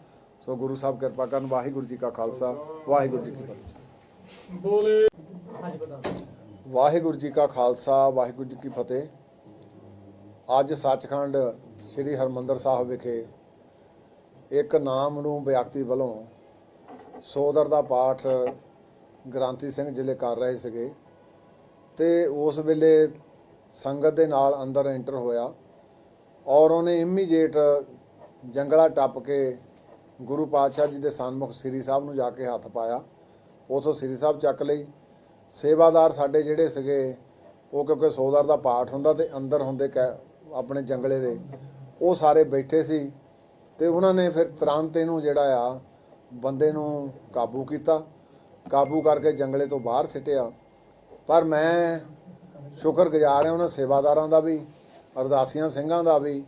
ਸੋ ਗੁਰੂ ਸਾਹਿਬ ਕਿਰਪਾ ਕਰਨ। ਵਾਹਿਗੁਰੂ ਜੀ ਕਾ ਖਾਲਸਾ, ਵਾਹਿਗੁਰੂ ਜੀ ਕੀ ਫਤਿਹ। ਬੋਲੇ ਵਾਹਿਗੁਰੂ ਜੀ ਕਾ ਖਾਲਸਾ, ਵਾਹਿਗੁਰੂ ਜੀ ਕੀ ਫਤਿਹ। ਅੱਜ ਸੱਚਖੰਡ ਸ੍ਰੀ ਹਰਿਮੰਦਰ ਸਾਹਿਬ ਵਿਖੇ ਇੱਕ ਨਾਮ ਨੂੰ ਵਿਅਕਤੀ ਵੱਲੋਂ ਸੋਦਰ ਦਾ ਪਾਠ ਗ੍ਰੰਥੀ ਸਿੰਘ ਜ਼ਿਲ੍ਹੇ ਕਰ ਰਹੇ ਸੀਗੇ ਤੇ ਉਸ ਵੇਲੇ ਸੰਗਤ ਦੇ ਨਾਲ ਅੰਦਰ ਐਂਟਰ ਹੋਇਆ ਔਰ ਉਹਨੇ ਇਮੀਡੀਏਟ ਜੰਗਲਾ ਟੱਪ ਕੇ ਗੁਰੂ ਪਾਤਸ਼ਾਹ ਜੀ ਦੇ ਸਨਮੁਖ ਸ੍ਰੀ ਸਾਹਿਬ ਨੂੰ ਜਾ ਕੇ ਹੱਥ ਪਾਇਆ। ਉਥੋਂ ਸ੍ਰੀ ਸਾਹਿਬ ਚੱਕ ਲਈ। ਸੇਵਾਦਾਰ ਸਾਡੇ ਜਿਹੜੇ ਸੀਗੇ ਉਹ ਕਿਉਂਕਿ ਸੋਦਰ ਦਾ ਪਾਠ ਹੁੰਦਾ ਤੇ ਅੰਦਰ ਹੁੰਦੇ ਆਪਣੇ ਜੰਗਲੇ ਦੇ, ਉਹ ਸਾਰੇ ਬੈਠੇ ਸੀ ਤੇ ਉਹਨਾਂ ਨੇ ਫਿਰ ਤੁਰੰਤ ਇਹਨੂੰ ਜਿਹੜਾ ਆ ਬੰਦੇ ਨੂੰ ਕਾਬੂ ਕੀਤਾ, ਕਾਬੂ ਕਰਕੇ ਜੰਗਲੇ ਤੋਂ ਬਾਹਰ ਸਿੱਟਿਆ। ਪਰ ਮੈਂ ਸ਼ੁਕਰਗੁਜ਼ਾਰ ਹਾਂ ਉਹਨਾਂ ਸੇਵਾਦਾਰਾਂ ਦਾ ਵੀ, ਅਰਦਾਸੀਆਂ ਸਿੰਘਾਂ ਦਾ ਵੀ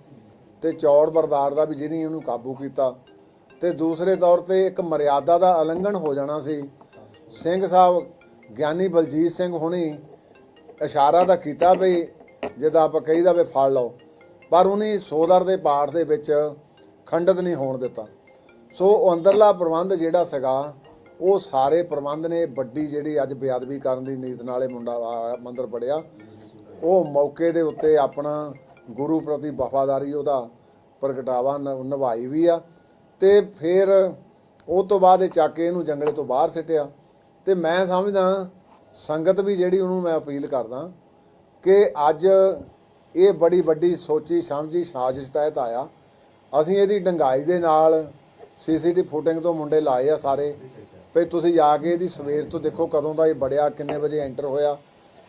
ਤੇ ਚੌੜ ਬਰਦਾਰ ਦਾ ਵੀ ਜਿਹਨੇ ਉਹਨੂੰ ਕਾਬੂ ਕੀਤਾ। ਤੇ ਦੂਸਰੇ ਤੌਰ ਤੇ ਇੱਕ ਮਰਿਆਦਾ ਦਾ ਉਲੰਘਣ ਹੋ ਜਾਣਾ ਸੀ। ਸਿੰਘ ਸਾਹਿਬ ਗਿਆਨੀ ਬਲਜੀਤ ਸਿੰਘ ਹੁਣੀ ਇਸ਼ਾਰਾ ਤਾਂ ਕੀਤਾ ਵੀ ਜਿੱਦਾਂ ਆਪਾਂ ਕਹੀਦਾ ਵੀ ਫੜ ਲਓ, ਪਰ ਉਹਨੇ ਸੋਦਰ ਦੇ ਪਾਠ ਦੇ ਵਿੱਚ ਖੰਡਿਤ ਨਹੀਂ ਹੋਣ ਦਿੱਤਾ। ਸੋ ਉਹ ਅੰਦਰਲਾ ਪ੍ਰਬੰਧ ਜਿਹੜਾ ਸੀਗਾ ਉਹ ਸਾਰੇ ਪ੍ਰਬੰਧ ਨੇ ਵੱਡੀ ਜਿਹੜੀ ਅੱਜ ਬੇਅਦਬੀ ਕਰਨ ਦੀ ਨੀਤ ਨਾਲੇ ਮੁੰਡਾ ਮੰਦਰ ਪੜਿਆ, ਉਹ ਮੌਕੇ ਦੇ ਉੱਤੇ ਆਪਣਾ ਗੁਰੂ ਪ੍ਰਤੀ ਵਫਾਦਾਰੀ ਉਹਦਾ ਪ੍ਰਗਟਾਵਾ ਨਿਭਾਈ ਵੀ ਆ। ਤੇ ਫਿਰ ਉਹ ਤੋਂ ਬਾਅਦ ਇਹ ਚੱਕ ਕੇ ਇਹਨੂੰ ਜੰਗਲੇ ਤੋਂ ਬਾਹਰ ਸਿੱਟਿਆ। ਤੇ ਮੈਂ ਸਮਝਦਾ ਸੰਗਤ ਵੀ ਜਿਹੜੀ ਉਹਨੂੰ ਮੈਂ ਅਪੀਲ ਕਰਦਾ ਕਿ ਅੱਜ ਇਹ ਬੜੀ ਵੱਡੀ ਸੋਚੀ ਸਮਝੀ ਸਾਜ਼ਿਸ਼ ਤਹਿਤ ਆਇਆ। ਅਸੀਂ ਇਹਦੀ ਡੰਗਾਈ ਦੇ ਨਾਲ ਸੀਸੀਟੀ ਫੁਟਿੰਗ ਤੋਂ ਮੁੰਡੇ ਲਾਏ ਆ ਸਾਰੇ ਵੀ ਤੁਸੀਂ ਜਾ ਕੇ ਇਹਦੀ ਸਵੇਰ ਤੋਂ ਦੇਖੋ ਕਦੋਂ ਦਾ ਇਹ ਬੜਿਆ, ਕਿੰਨੇ ਵਜੇ ਐਂਟਰ ਹੋਇਆ,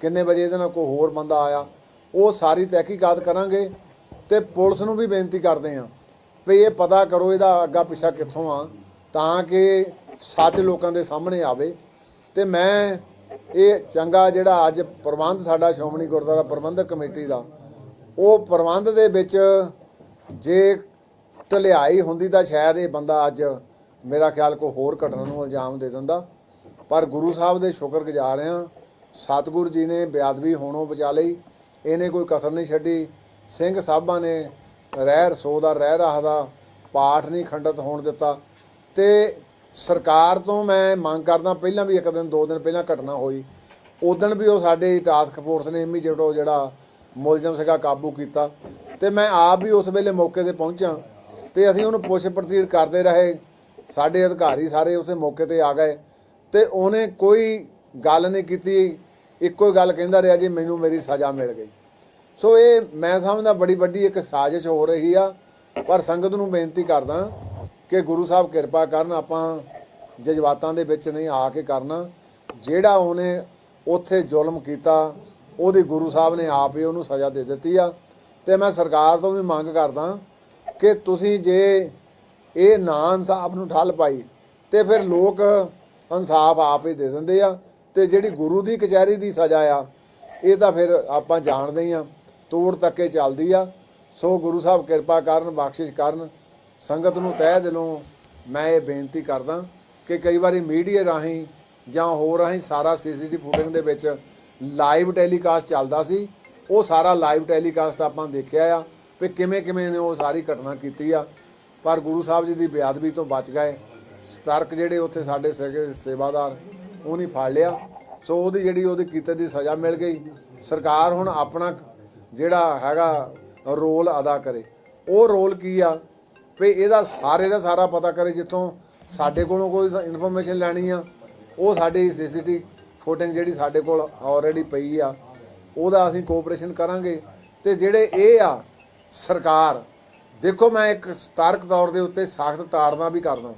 ਕਿੰਨੇ ਵਜੇ ਇਹਦੇ ਨਾਲ ਕੋਈ ਹੋਰ ਬੰਦਾ ਆਇਆ, ਉਹ ਸਾਰੀ ਤਹਿਕੀਕਾਤ ਕਰਾਂਗੇ। ਤੇ ਪੁਲਿਸ ਨੂੰ ਵੀ ਬੇਨਤੀ ਕਰਦੇ ਹਾਂ ਵੀ ਇਹ ਪਤਾ ਕਰੋ ਇਹਦਾ ਅੱਗਾ ਪਿੱਛਾ ਕਿੱਥੋਂ ਆ, ਤਾਂ ਕਿ ਸੱਚ ਲੋਕਾਂ ਦੇ ਸਾਹਮਣੇ ਆਵੇ। ਤੇ ਮੈਂ ਇਹ ਚੰਗਾ ਜਿਹੜਾ ਅੱਜ ਪ੍ਰਬੰਧ ਸਾਡਾ ਸ਼੍ਰੋਮਣੀ ਗੁਰਦੁਆਰਾ ਪ੍ਰਬੰਧਕ ਕਮੇਟੀ ਦਾ, ਉਹ ਪ੍ਰਬੰਧ ਦੇ ਵਿੱਚ ਜੇ ਢਲਿਆਈ ਹੁੰਦੀ ਤਾਂ ਸ਼ਾਇਦ ਇਹ ਬੰਦਾ ਅੱਜ ਮੇਰਾ ਖਿਆਲ ਕੋਈ ਹੋਰ ਘਟਨਾ ਨੂੰ ਇਲਜ਼ਾਮ ਦੇ ਦਿੰਦਾ। ਪਰ ਗੁਰੂ ਸਾਹਿਬ ਦੇ ਸ਼ੁਕਰਗੁਜ਼ਾਰ ਹਾਂ, ਸਤਿਗੁਰੂ ਜੀ ਨੇ ਬੇਅਦਬੀ ਹੋਣੋਂ ਬਚਾ ਲਈ, ਇਹਨੇ ਕੋਈ ਕਸਰ ਨਹੀਂ ਛੱਡੀ। ਸਿੰਘ ਸਾਹਿਬਾਂ ਨੇ ਰਹਿ ਰਸੋ ਦਾ ਰਹਿ ਰਾਹ ਦਾ ਪਾਠ ਨਹੀਂ ਖੰਡਿਤ ਹੋਣ ਦਿੱਤਾ। ਤੇ ਸਰਕਾਰ ਤੋਂ ਮੈਂ ਮੰਗ ਕਰਦਾ, ਪਹਿਲਾਂ ਵੀ ਇੱਕ ਦਿਨ 2 ਦਿਨ ਪਹਿਲਾਂ ਘਟਨਾ ਹੋਈ, ਉਦੋਂ ਵੀ ਉਹ ਸਾਡੇ ਟਾਸਕ ਫੋਰਸ ਨੇ ਇਮੀਡੀਏਟ ਜਿਹੜਾ ਮੁਲਜ਼ਮ ਸੀਗਾ ਕਾਬੂ ਕੀਤਾ। ਤੇ ਮੈਂ ਆਪ ਵੀ ਉਸ ਵੇਲੇ ਮੌਕੇ ਤੇ ਪਹੁੰਚਾਂ ਤੇ ਅਸੀਂ ਉਹਨੂੰ ਪੁੱਛ ਪੜਤਾਲ ਕਰਦੇ ਰਹੇ। ਸਾਡੇ ਅਧਿਕਾਰੀ ਸਾਰੇ ਉਸੇ ਮੌਕੇ ਤੇ ਆ ਗਏ ਤੇ ਉਹਨੇ ਕੋਈ ਗੱਲ ਨਹੀਂ ਕੀਤੀ, ਇੱਕੋ ਹੀ ਗੱਲ ਕਹਿੰਦਾ ਰਿਹਾ ਜੀ ਮੈਨੂੰ ਮੇਰੀ ਸਜ਼ਾ ਮਿਲ ਗਈ। ਸੋ ਇਹ ਮੈਂ ਸਮਝਦਾ ਬੜੀ ਵੱਡੀ ਇੱਕ ਸਾਜ਼ਿਸ਼ ਹੋ ਰਹੀ ਆ। ਪਰ ਸੰਗਤ ਨੂੰ ਬੇਨਤੀ ਕਰਦਾ ਕਿ ਗੁਰੂ ਸਾਹਿਬ ਕਿਰਪਾ ਕਰਨ, ਆਪਾਂ ਜਜ਼ਬਾਤਾਂ ਦੇ ਵਿੱਚ ਨਹੀਂ ਆ ਕੇ ਕਰਨਾ। ਜਿਹੜਾ ਉਹਨੇ ਉੱਥੇ ਜ਼ੁਲਮ ਕੀਤਾ ਉਹਦੀ ਗੁਰੂ ਸਾਹਿਬ ਨੇ ਆਪ ਹੀ ਉਹਨੂੰ ਸਜ਼ਾ ਦੇ ਦਿੱਤੀ ਆ। ਤੇ ਮੈਂ ਸਰਕਾਰ ਤੋਂ ਵੀ ਮੰਗ ਕਰਦਾ ਕਿ ਤੁਸੀਂ ਜੇ ਇਹ ਨਾ ਇਨਸਾਫ ਨੂੰ ਠੱਲ ਪਾਈ ਤੇ ਫਿਰ ਲੋਕ ਇਨਸਾਫ ਆਪ ਹੀ ਦੇ ਦਿੰਦੇ ਆ। ਤੇ ਜਿਹੜੀ ਗੁਰੂ ਦੀ ਕਚਹਿਰੀ ਦੀ ਸਜ਼ਾ ਆ ਇਹ ਤਾਂ ਫਿਰ ਆਪਾਂ ਜਾਣਦੇ ਹੀ ਆ, ਤੋੜ ਤੱਕੇ ਚੱਲਦੀ ਆ। ਸੋ ਗੁਰੂ ਸਾਹਿਬ ਕਿਰਪਾ ਕਰਨ, ਬਖਸ਼ਿਸ਼ ਕਰਨ। ਸੰਗਤ ਨੂੰ ਤਹਿ ਦਿਲੋਂ ਮੈਂ ਇਹ ਬੇਨਤੀ ਕਰਦਾ ਕਿ ਕਈ ਵਾਰੀ ਮੀਡੀਆ ਰਾਹੀਂ ਜਾਂ ਹੋਰ ਰਾਹੀਂ ਸਾਰਾ ਸੀਸੀਟੀ ਫੁਟੇਜ ਦੇ ਵਿੱਚ ਲਾਈਵ ਟੈਲੀਕਾਸਟ ਚੱਲਦਾ ਸੀ, ਉਹ ਸਾਰਾ ਲਾਈਵ ਟੈਲੀਕਾਸਟ ਆਪਾਂ ਦੇਖਿਆ ਆ ਵੀ ਕਿਵੇਂ ਕਿਵੇਂ ਨੇ ਉਹ ਸਾਰੀ ਘਟਨਾ ਕੀਤੀ ਆ। ਪਰ ਗੁਰੂ ਸਾਹਿਬ ਜੀ ਦੀ ਬੇਅਦਬੀ ਤੋਂ ਬਚ ਗਏ। ਸਤਰਕ ਜਿਹੜੇ ਉੱਥੇ ਸਾਡੇ ਸੇਵਾਦਾਰ ਉਹ ਨਹੀਂ ਫੜ ਲਿਆ। ਸੋ ਉਹਦੀ ਜਿਹੜੀ ਉਹਦੇ ਕੀਤੇ ਦੀ ਸਜ਼ਾ ਮਿਲ ਗਈ। ਸਰਕਾਰ ਹੁਣ ਆਪਣਾ ਜਿਹੜਾ ਹੈਗਾ ਰੋਲ ਅਦਾ ਕਰੇ। ਉਹ ਰੋਲ ਕੀ ਆ ਵੀ ਇਹਦਾ ਸਾਰੇ ਦਾ ਸਾਰਾ ਪਤਾ ਕਰੇ। ਜਿੱਥੋਂ ਸਾਡੇ ਕੋਲੋਂ ਕੋਈ ਇਨਫੋਰਮੇਸ਼ਨ ਲੈਣੀ ਆ, ਉਹ ਸਾਡੀ ਸੀਸੀਟੀ ਫੁਟੇਜ ਜਿਹੜੀ ਸਾਡੇ ਕੋਲ ਆਲਰੇਡੀ ਪਈ ਆ, ਉਹਦਾ ਅਸੀਂ ਕੋਆਪਰੇਸ਼ਨ ਕਰਾਂਗੇ। ਤੇ ਜਿਹੜੇ ਇਹ ਆ ਸਰਕਾਰ, ਦੇਖੋ ਮੈਂ ਇੱਕ ਸਤਰਕ ਤੌਰ ਦੇ ਉੱਤੇ ਸਖਤ ਤਾੜਨਾ ਵੀ ਕਰਦਾ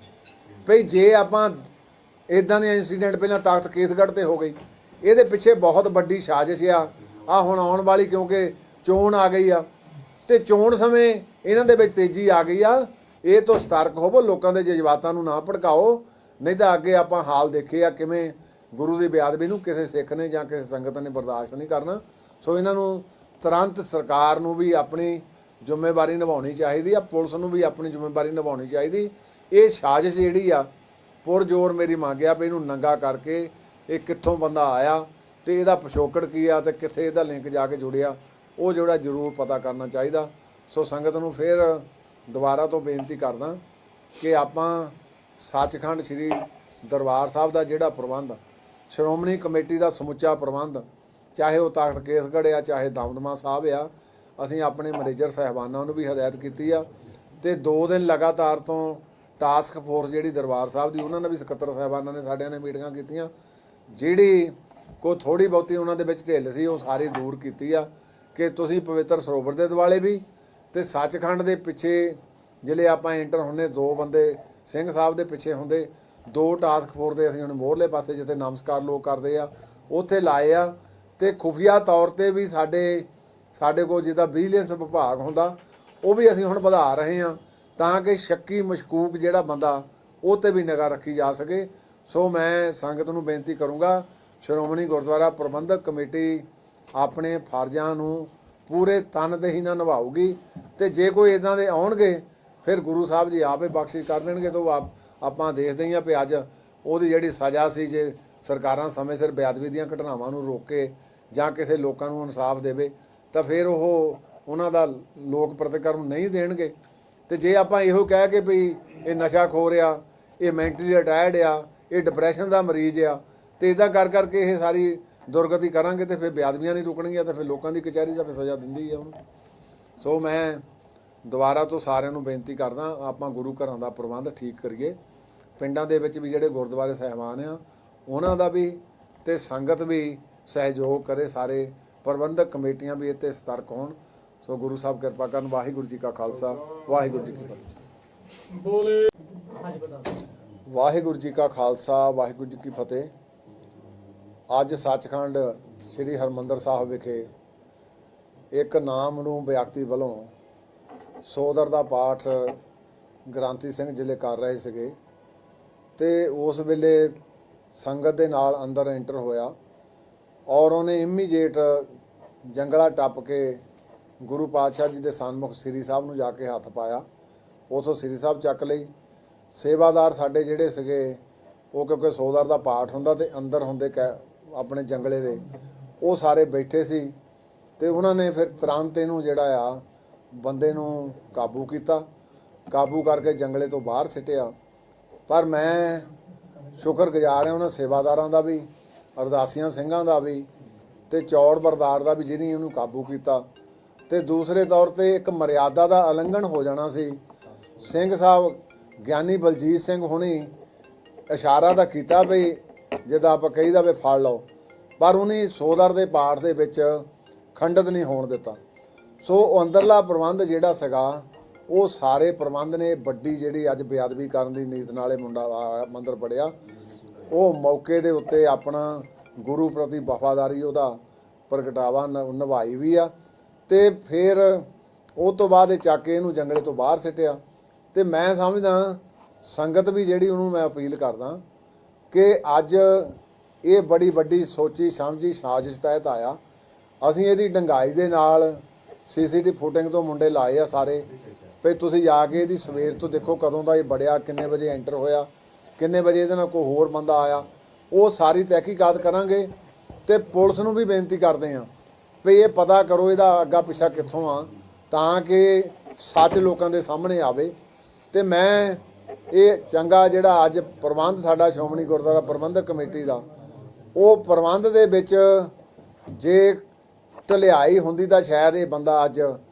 ਵੀ ਜੇ ਆਪਾਂ ਇਦਾਂ ਦੇ ਇੰਸੀਡੈਂਟ ਪਹਿਲਾਂ ਤਖਤ ਕੇਸਗੜ੍ਹ ਤੇ ਹੋ ਗਈ, ਇਹਦੇ ਪਿੱਛੇ ਬਹੁਤ ਵੱਡੀ ਸਾਜ਼ਿਸ਼ ਆ ਹੁਣ ਆਉਣ ਵਾਲੀ, ਕਿਉਂਕਿ ਚੋਣ ਆ ਗਈ ਆ ਤੇ ਚੋਣ ਸਮੇਂ ਇਹਨਾਂ ਦੇ ਵਿੱਚ ਤੇਜ਼ੀ ਆ ਗਈ ਆ। ਇਹ ਤੋਂ ਸਤਰਕ ਹੋਵੋ, ਲੋਕਾਂ ਦੇ ਜਜ਼ਬਾਤਾਂ ਨੂੰ ਨਾ ਭੜਕਾਓ, ਨਹੀਂ ਤਾਂ ਅੱਗੇ ਆਪਾਂ ਹਾਲ ਦੇਖੇ ਆ ਕਿਵੇਂ ਗੁਰੂ ਦੀ ਬੇਅਦਬੀ ਨੂੰ ਕਿਸੇ ਸਿੱਖ ਨੇ ਜਾਂ ਕਿਸੇ ਸੰਗਤ ਨੇ ਬਰਦਾਸ਼ਤ ਨਹੀਂ ਕਰਨਾ। ਸੋ ਇਹਨਾਂ ਨੂੰ ਤੁਰੰਤ ਸਰਕਾਰ ਨੂੰ ਵੀ ਆਪਣੀ ਜ਼ਿੰਮੇਵਾਰੀ ਨਿਭਾਉਣੀ ਚਾਹੀਦੀ ਆ, ਪੁਲਿਸ ਨੂੰ ਵੀ ਆਪਣੀ ਜ਼ਿੰਮੇਵਾਰੀ ਨਿਭਾਉਣੀ ਚਾਹੀਦੀ। ਇਹ ਸਾਜ਼ਿਸ਼ ਜਿਹੜੀ ਆ ਪੁਰਜ਼ੋਰ ਮੇਰੀ ਮੰਗ ਆ ਵੀ ਇਹਨੂੰ ਨੰਗਾ ਕਰਕੇ ਇਹ ਕਿੱਥੋਂ ਬੰਦਾ ਆਇਆ ਤੇ ਇਹਦਾ ਪਿਛੋਕੜ ਕੀ ਆ ਤੇ ਕਿੱਥੇ ਇਹਦਾ ਲਿੰਕ ਜਾ ਕੇ ਜੁੜਿਆ, ਉਹ ਜਿਹੜਾ ਜ਼ਰੂਰ ਪਤਾ ਕਰਨਾ ਚਾਹੀਦਾ। ਸੋ ਸੰਗਤ ਨੂੰ ਫਿਰ ਦੁਬਾਰਾ ਤੋਂ ਬੇਨਤੀ ਕਰਦਾ ਕਿ ਆਪਾਂ ਸੱਚਖੰਡ ਸ੍ਰੀ ਦਰਬਾਰ ਸਾਹਿਬ ਦਾ ਜਿਹੜਾ ਪ੍ਰਬੰਧ, ਸ਼੍ਰੋਮਣੀ ਕਮੇਟੀ ਦਾ ਸਮੁੱਚਾ ਪ੍ਰਬੰਧ, ਚਾਹੇ ਉਹ ਤਖਤ ਕੇਸਗੜ੍ਹ ਆ ਚਾਹੇ ਦਮਦਮਾ ਸਾਹਿਬ ਆ, ਅਸੀਂ ਆਪਣੇ ਮੈਨੇਜਰ ਸਾਹਿਬਾਨਾਂ ਨੂੰ ਵੀ ਹਦਾਇਤ ਕੀਤੀ ਆ। ਤੇ 2 ਦਿਨ ਲਗਾਤਾਰ ਤੋਂ ਟਾਸਕ ਫੋਰਸ ਜਿਹੜੀ ਦਰਬਾਰ ਸਾਹਿਬ ਦੀ, ਉਹਨਾਂ ਨੇ ਵੀ ਸਕੱਤਰ ਸਾਹਿਬਾਨਾਂ ਨੇ ਸਾਡਿਆਂ ਨੇ ਮੀਟਿੰਗਾਂ ਕੀਤੀਆਂ। ਜਿਹੜੀ ਕੋਈ ਥੋੜੀ ਬਹੁਤੀ ਉਹਨਾਂ ਦੇ ਵਿੱਚ ਢਿੱਲ ਸੀ ਉਹ ਸਾਰੀ ਦੂਰ ਕੀਤੀ ਆ ਕਿ ਤੁਸੀਂ ਪਵਿੱਤਰ ਸਰੋਵਰ ਦੇ ਦੁਆਲੇ ਵੀ ਤੇ ਸੱਚਖੰਡ ਦੇ ਪਿੱਛੇ ਜਿਹੜੇ ਆਪਾਂ ਐਂਟਰ ਹੁੰਦੇ 2 ਬੰਦੇ ਸਿੰਘ ਸਾਹਿਬ ਦੇ ਪਿੱਛੇ ਹੁੰਦੇ, 2 ਟਾਸਕ ਫੋਰਸ ਦੇ ਅਸੀਂ ਹੁਣ ਮੋਹਰਲੇ ਪਾਸੇ ਜਿੱਥੇ ਨਮਸਕਾਰ ਲੋਕ ਕਰਦੇ ਆ ਉੱਥੇ ਲਾਏ ਆ। ਤੇ ਖੁਫੀਆ ਤੌਰ ਤੇ ਵੀ ਸਾਡੇ ਕੋਲ ਜਿਹਦਾ ਵਿਜੀਲੈਂਸ ਵਿਭਾਗ ਹੁੰਦਾ ਉਹ ਵੀ ਅਸੀਂ ਹੁਣ ਵਧਾ ਰਹੇ ਹਾਂ ਤਾਂ ਕਿ ਸ਼ੱਕੀ ਮਸ਼ਕੂਕ ਜਿਹੜਾ ਬੰਦਾ ਉਹ ਤੇ ਵੀ ਨਿਗਾਹ ਰੱਖੀ ਜਾ ਸਕੇ। ਸੋ ਮੈਂ ਸੰਗਤ ਨੂੰ ਬੇਨਤੀ ਕਰੂੰਗਾ, ਸ਼੍ਰੋਮਣੀ ਗੁਰਦੁਆਰਾ ਪ੍ਰਬੰਧਕ ਕਮੇਟੀ ਆਪਣੇ ਫਰਜ਼ਾਂ ਨੂੰ ਪੂਰੇ ਤਨਦੇਹੀ ਨਾਲ ਨਿਭਾਊਗੀ। ਤੇ ਜੇ ਕੋਈ ਇਦਾਂ ਦੇ ਆਉਣਗੇ ਫਿਰ ਗੁਰੂ ਸਾਹਿਬ ਜੀ ਆਪੇ ਬਖਸ਼ਿਸ਼ ਕਰ ਦੇਣਗੇ। ਤਾਂ ਆਪਾਂ ਦੇਖਦੇ ਹੀ ਆ ਵੀ ਅੱਜ ਉਹਦੀ ਜਿਹੜੀ ਸਜ਼ਾ ਸੀ, ਜੇ ਸਰਕਾਰਾਂ ਸਮੇਂ ਸਿਰ ਬੇਅਦਬੀ ਦੀਆਂ ਘਟਨਾਵਾਂ ਨੂੰ ਰੋਕੇ ਜਾਂ ਕਿਸੇ ਲੋਕਾਂ ਨੂੰ ਇਨਸਾਫ ਦੇਵੇ ਤਾਂ ਫਿਰ ਉਹਨਾਂ ਦਾ ਲੋਕ ਪ੍ਰਤੀਕਰਮ ਨਹੀਂ ਦੇਣਗੇ। ਤੇ ਜੇ ਆਪਾਂ ਇਹੋ ਕਹਿ ਕੇ ਵੀ ਇਹ ਨਸ਼ਾਖੋਰ ਆ, ਇਹ ਮੈਂਟਲੀ ਰਿਟਾਇਰਡ ਆ, ਇਹ ਡਿਪਰੈਸ਼ਨ ਦਾ ਮਰੀਜ਼ ਆ, ਤੇ ਇਦਾਂ ਕਰਕੇ ਇਹ ਸਾਰੀ ਦੁਰਗਤੀ ਕਰਾਂਗੇ ਤੇ ਫਿਰ ਬੇਅਦਬੀਆਂ ਨਹੀਂ ਰੁਕਣਗੀਆਂ ਤੇ ਫਿਰ ਲੋਕਾਂ ਦੀ ਕਚਹਿਰੀ ਦਾ ਫਿਰ ਸਜ਼ਾ ਦਿੰਦੀ ਆ ਉਹਨੂੰ। ਸੋ ਮੈਂ ਦੁਬਾਰਾ ਤੋਂ ਸਾਰਿਆਂ ਨੂੰ ਬੇਨਤੀ ਕਰਦਾ, ਆਪਾਂ ਗੁਰੂ ਘਰਾਂ ਦਾ ਪ੍ਰਬੰਧ ਠੀਕ ਕਰੀਏ। ਪਿੰਡਾਂ ਦੇ ਵਿੱਚ ਵੀ ਜਿਹੜੇ ਗੁਰਦੁਆਰੇ ਸਾਹਿਬਾਨ ਆ ਉਹਨਾਂ ਦਾ ਵੀ ਤੇ ਸੰਗਤ ਵੀ ਸਹਿਯੋਗ ਕਰੇ, ਸਾਰੇ ਪ੍ਰਬੰਧਕ ਕਮੇਟੀਆਂ ਵੀ ਇੱਥੇ ਸਤਰਕ ਹੋਣ। ਸੋ ਗੁਰੂ ਸਾਹਿਬ ਕਿਰਪਾ ਕਰਨ। ਵਾਹਿਗੁਰੂ ਜੀ ਕਾ ਖਾਲਸਾ, ਵਾਹਿਗੁਰੂ ਜੀ ਕੀ ਫਤਿਹ। ਵਾਹਿਗੁਰੂ ਜੀ ਕਾ ਖਾਲਸਾ ਵਾਹਿਗੁਰੂ ਜੀ ਕੀ ਫਤਿਹ। ਅੱਜ ਸੱਚਖੰਡ ਸ੍ਰੀ ਹਰਮੰਦਰ ਸਾਹਿਬ ਵਿਖੇ ਇੱਕ ਨਾਮ ਨੂੰ ਵਿਅਕਤੀ ਵੱਲੋਂ ਸੋਦਰ ਦਾ ਪਾਠ ਗ੍ਰਾਂਤੀ ਸਿੰਘ ਜ਼ਿਲ੍ਹੇ ਕਰ ਰਹੇ ਸੀਗੇ ਤੇ ਉਸ ਵੇਲੇ ਸੰਗਤ ਦੇ ਨਾਲ ਅੰਦਰ ਐਂਟਰ ਹੋਇਆ ਔਰ ਉਹਨੇ ਇਮੀਡੀਏਟ ਜੰਗਲਾ ਟੱਪ ਕੇ ਗੁਰੂ ਪਾਤਸ਼ਾਹ ਜੀ ਦੇ ਸਨਮੁਖ ਸ੍ਰੀ ਸਾਹਿਬ ਨੂੰ ਜਾ ਕੇ ਹੱਥ ਪਾਇਆ। ਉਥੋਂ ਸ੍ਰੀ ਸਾਹਿਬ ਚੱਕ ਲਈ। ਸੇਵਾਦਾਰ ਸਾਡੇ ਜਿਹੜੇ ਸੀਗੇ ਉਹ ਕਿਉਂਕਿ ਸੋਦਰ ਦਾ ਪਾਠ ਹੁੰਦਾ ਤੇ ਅੰਦਰ ਹੁੰਦੇ ਆਪਣੇ ਜੰਗਲੇ ਦੇ ਉਹ ਸਾਰੇ ਬੈਠੇ ਸੀ ਤੇ ਉਹਨਾਂ ਨੇ ਫਿਰ ਤੁਰੰਤ ਇਹਨੂੰ ਜਿਹੜਾ ਆ ਬੰਦੇ ਨੂੰ ਕਾਬੂ ਕੀਤਾ। ਕਾਬੂ ਕਰਕੇ ਜੰਗਲੇ ਤੋਂ ਬਾਹਰ ਸਿੱਟਿਆ। ਪਰ ਮੈਂ ਸ਼ੁਕਰਗੁਜ਼ਾਰ ਹਾਂ ਉਹਨਾਂ ਸੇਵਾਦਾਰਾਂ ਦਾ ਵੀ, ਅਰਦਾਸੀਆਂ ਸਿੰਘਾਂ ਦਾ ਵੀ ਤੇ ਚੌੜ ਬਰਦਾਰ ਦਾ ਵੀ ਜਿਹਨੇ ਉਹਨੂੰ ਕਾਬੂ ਕੀਤਾ। ਤੇ ਦੂਸਰੇ ਤੌਰ ਤੇ ਇੱਕ ਮਰਿਆਦਾ ਦਾ ਉਲੰਘਣ ਹੋ ਜਾਣਾ ਸੀ। ਸਿੰਘ ਸਾਹਿਬ ਗਿਆਨੀ ਬਲਜੀਤ ਸਿੰਘ ਹੁਣੀ ਇਸ਼ਾਰਾ ਤਾਂ ਕੀਤਾ ਵੀ ਜਿੱਦਾਂ ਆਪਾਂ ਕਹੀਦਾ ਵੀ ਫੜ ਲਓ, ਪਰ ਉਹਨੇ ਸੋਦਰ ਦੇ ਪਾਠ ਦੇ ਵਿੱਚ ਖੰਡਿਤ ਨਹੀਂ ਹੋਣ ਦਿੱਤਾ। ਸੋ ਉਹ ਅੰਦਰਲਾ ਪ੍ਰਬੰਧ ਜਿਹੜਾ ਸੀਗਾ ਉਹ ਸਾਰੇ ਪ੍ਰਬੰਧ ਨੇ ਵੱਡੀ ਜਿਹੜੀ ਅੱਜ ਬੇਅਦਬੀ ਕਰਨ ਦੀ ਨੀਤ ਨਾਲੇ ਮੁੰਡਾ ਮੰਦਰ ਪੜਿਆ ਉਹ ਮੌਕੇ ਦੇ ਉੱਤੇ ਆਪਣਾ ਗੁਰੂ ਪ੍ਰਤੀ ਵਫਾਦਾਰੀ ਉਹਦਾ ਪ੍ਰਗਟਾਵਾ ਨਿਭਾਈ ਵੀ ਆ। ਤੇ ਫਿਰ ਉਹ ਤੋਂ ਬਾਅਦ ਇਹ ਚੱਕ ਕੇ ਇਹਨੂੰ ਜੰਗਲੇ ਤੋਂ ਬਾਹਰ ਸਿੱਟਿਆ। ਤੇ ਮੈਂ ਸਮਝਦਾ ਸੰਗਤ ਵੀ ਜਿਹੜੀ ਉਹਨੂੰ ਮੈਂ ਅਪੀਲ ਕਰਦਾ ਕਿ ਅੱਜ ਇਹ ਬੜੀ ਵੱਡੀ ਸੋਚੀ ਸਮਝੀ ਸਾਜ਼ਿਸ਼ ਤਹਿਤ ਆਇਆ। ਅਸੀਂ ਇਹਦੀ ਡੰਗਾਈ ਦੇ ਨਾਲ ਸੀਸੀਟੀਵੀ ਫੁਟੇਜ ਤੋਂ ਮੁੰਡੇ ਲਾਏ ਆ ਸਾਰੇ ਵੀ ਤੁਸੀਂ ਜਾ ਕੇ ਇਹਦੀ ਸਵੇਰ ਤੋਂ ਦੇਖੋ ਕਦੋਂ ਦਾ ਇਹ ਬੜਿਆ, ਕਿੰਨੇ ਵਜੇ ਐਂਟਰ ਹੋਇਆ, ਕਿੰਨੇ ਵਜੇ ਇਹਦੇ ਨਾਲ ਕੋਈ ਹੋਰ ਬੰਦਾ ਆਇਆ, ਉਹ ਸਾਰੀ ਤਹਿਕੀਕਾਤ ਕਰਾਂਗੇ। ਤੇ ਪੁਲਿਸ ਨੂੰ ਵੀ ਬੇਨਤੀ ਕਰਦੇ ਹਾਂ ਵੀ ਇਹ ਪਤਾ ਕਰੋ ਇਹਦਾ ਅੱਗਾ ਪਿੱਛਾ ਕਿੱਥੋਂ ਆ ਤਾਂ ਕਿ ਸੱਚ ਲੋਕਾਂ ਦੇ ਸਾਹਮਣੇ ਆਵੇ। ਤੇ ਮੈਂ ਇਹ ਚੰਗਾ ਜਿਹੜਾ ਅੱਜ ਪ੍ਰਬੰਧ ਸਾਡਾ ਸ਼੍ਰੋਮਣੀ ਗੁਰਦੁਆਰਾ ਪ੍ਰਬੰਧਕ ਕਮੇਟੀ ਦਾ ਉਹ ਪ੍ਰਬੰਧ ਦੇ ਵਿੱਚ ਜੇ ਢਲਿਆਈ ਹੁੰਦੀ ਤਾਂ ਸ਼ਾਇਦ ਇਹ ਬੰਦਾ ਅੱਜ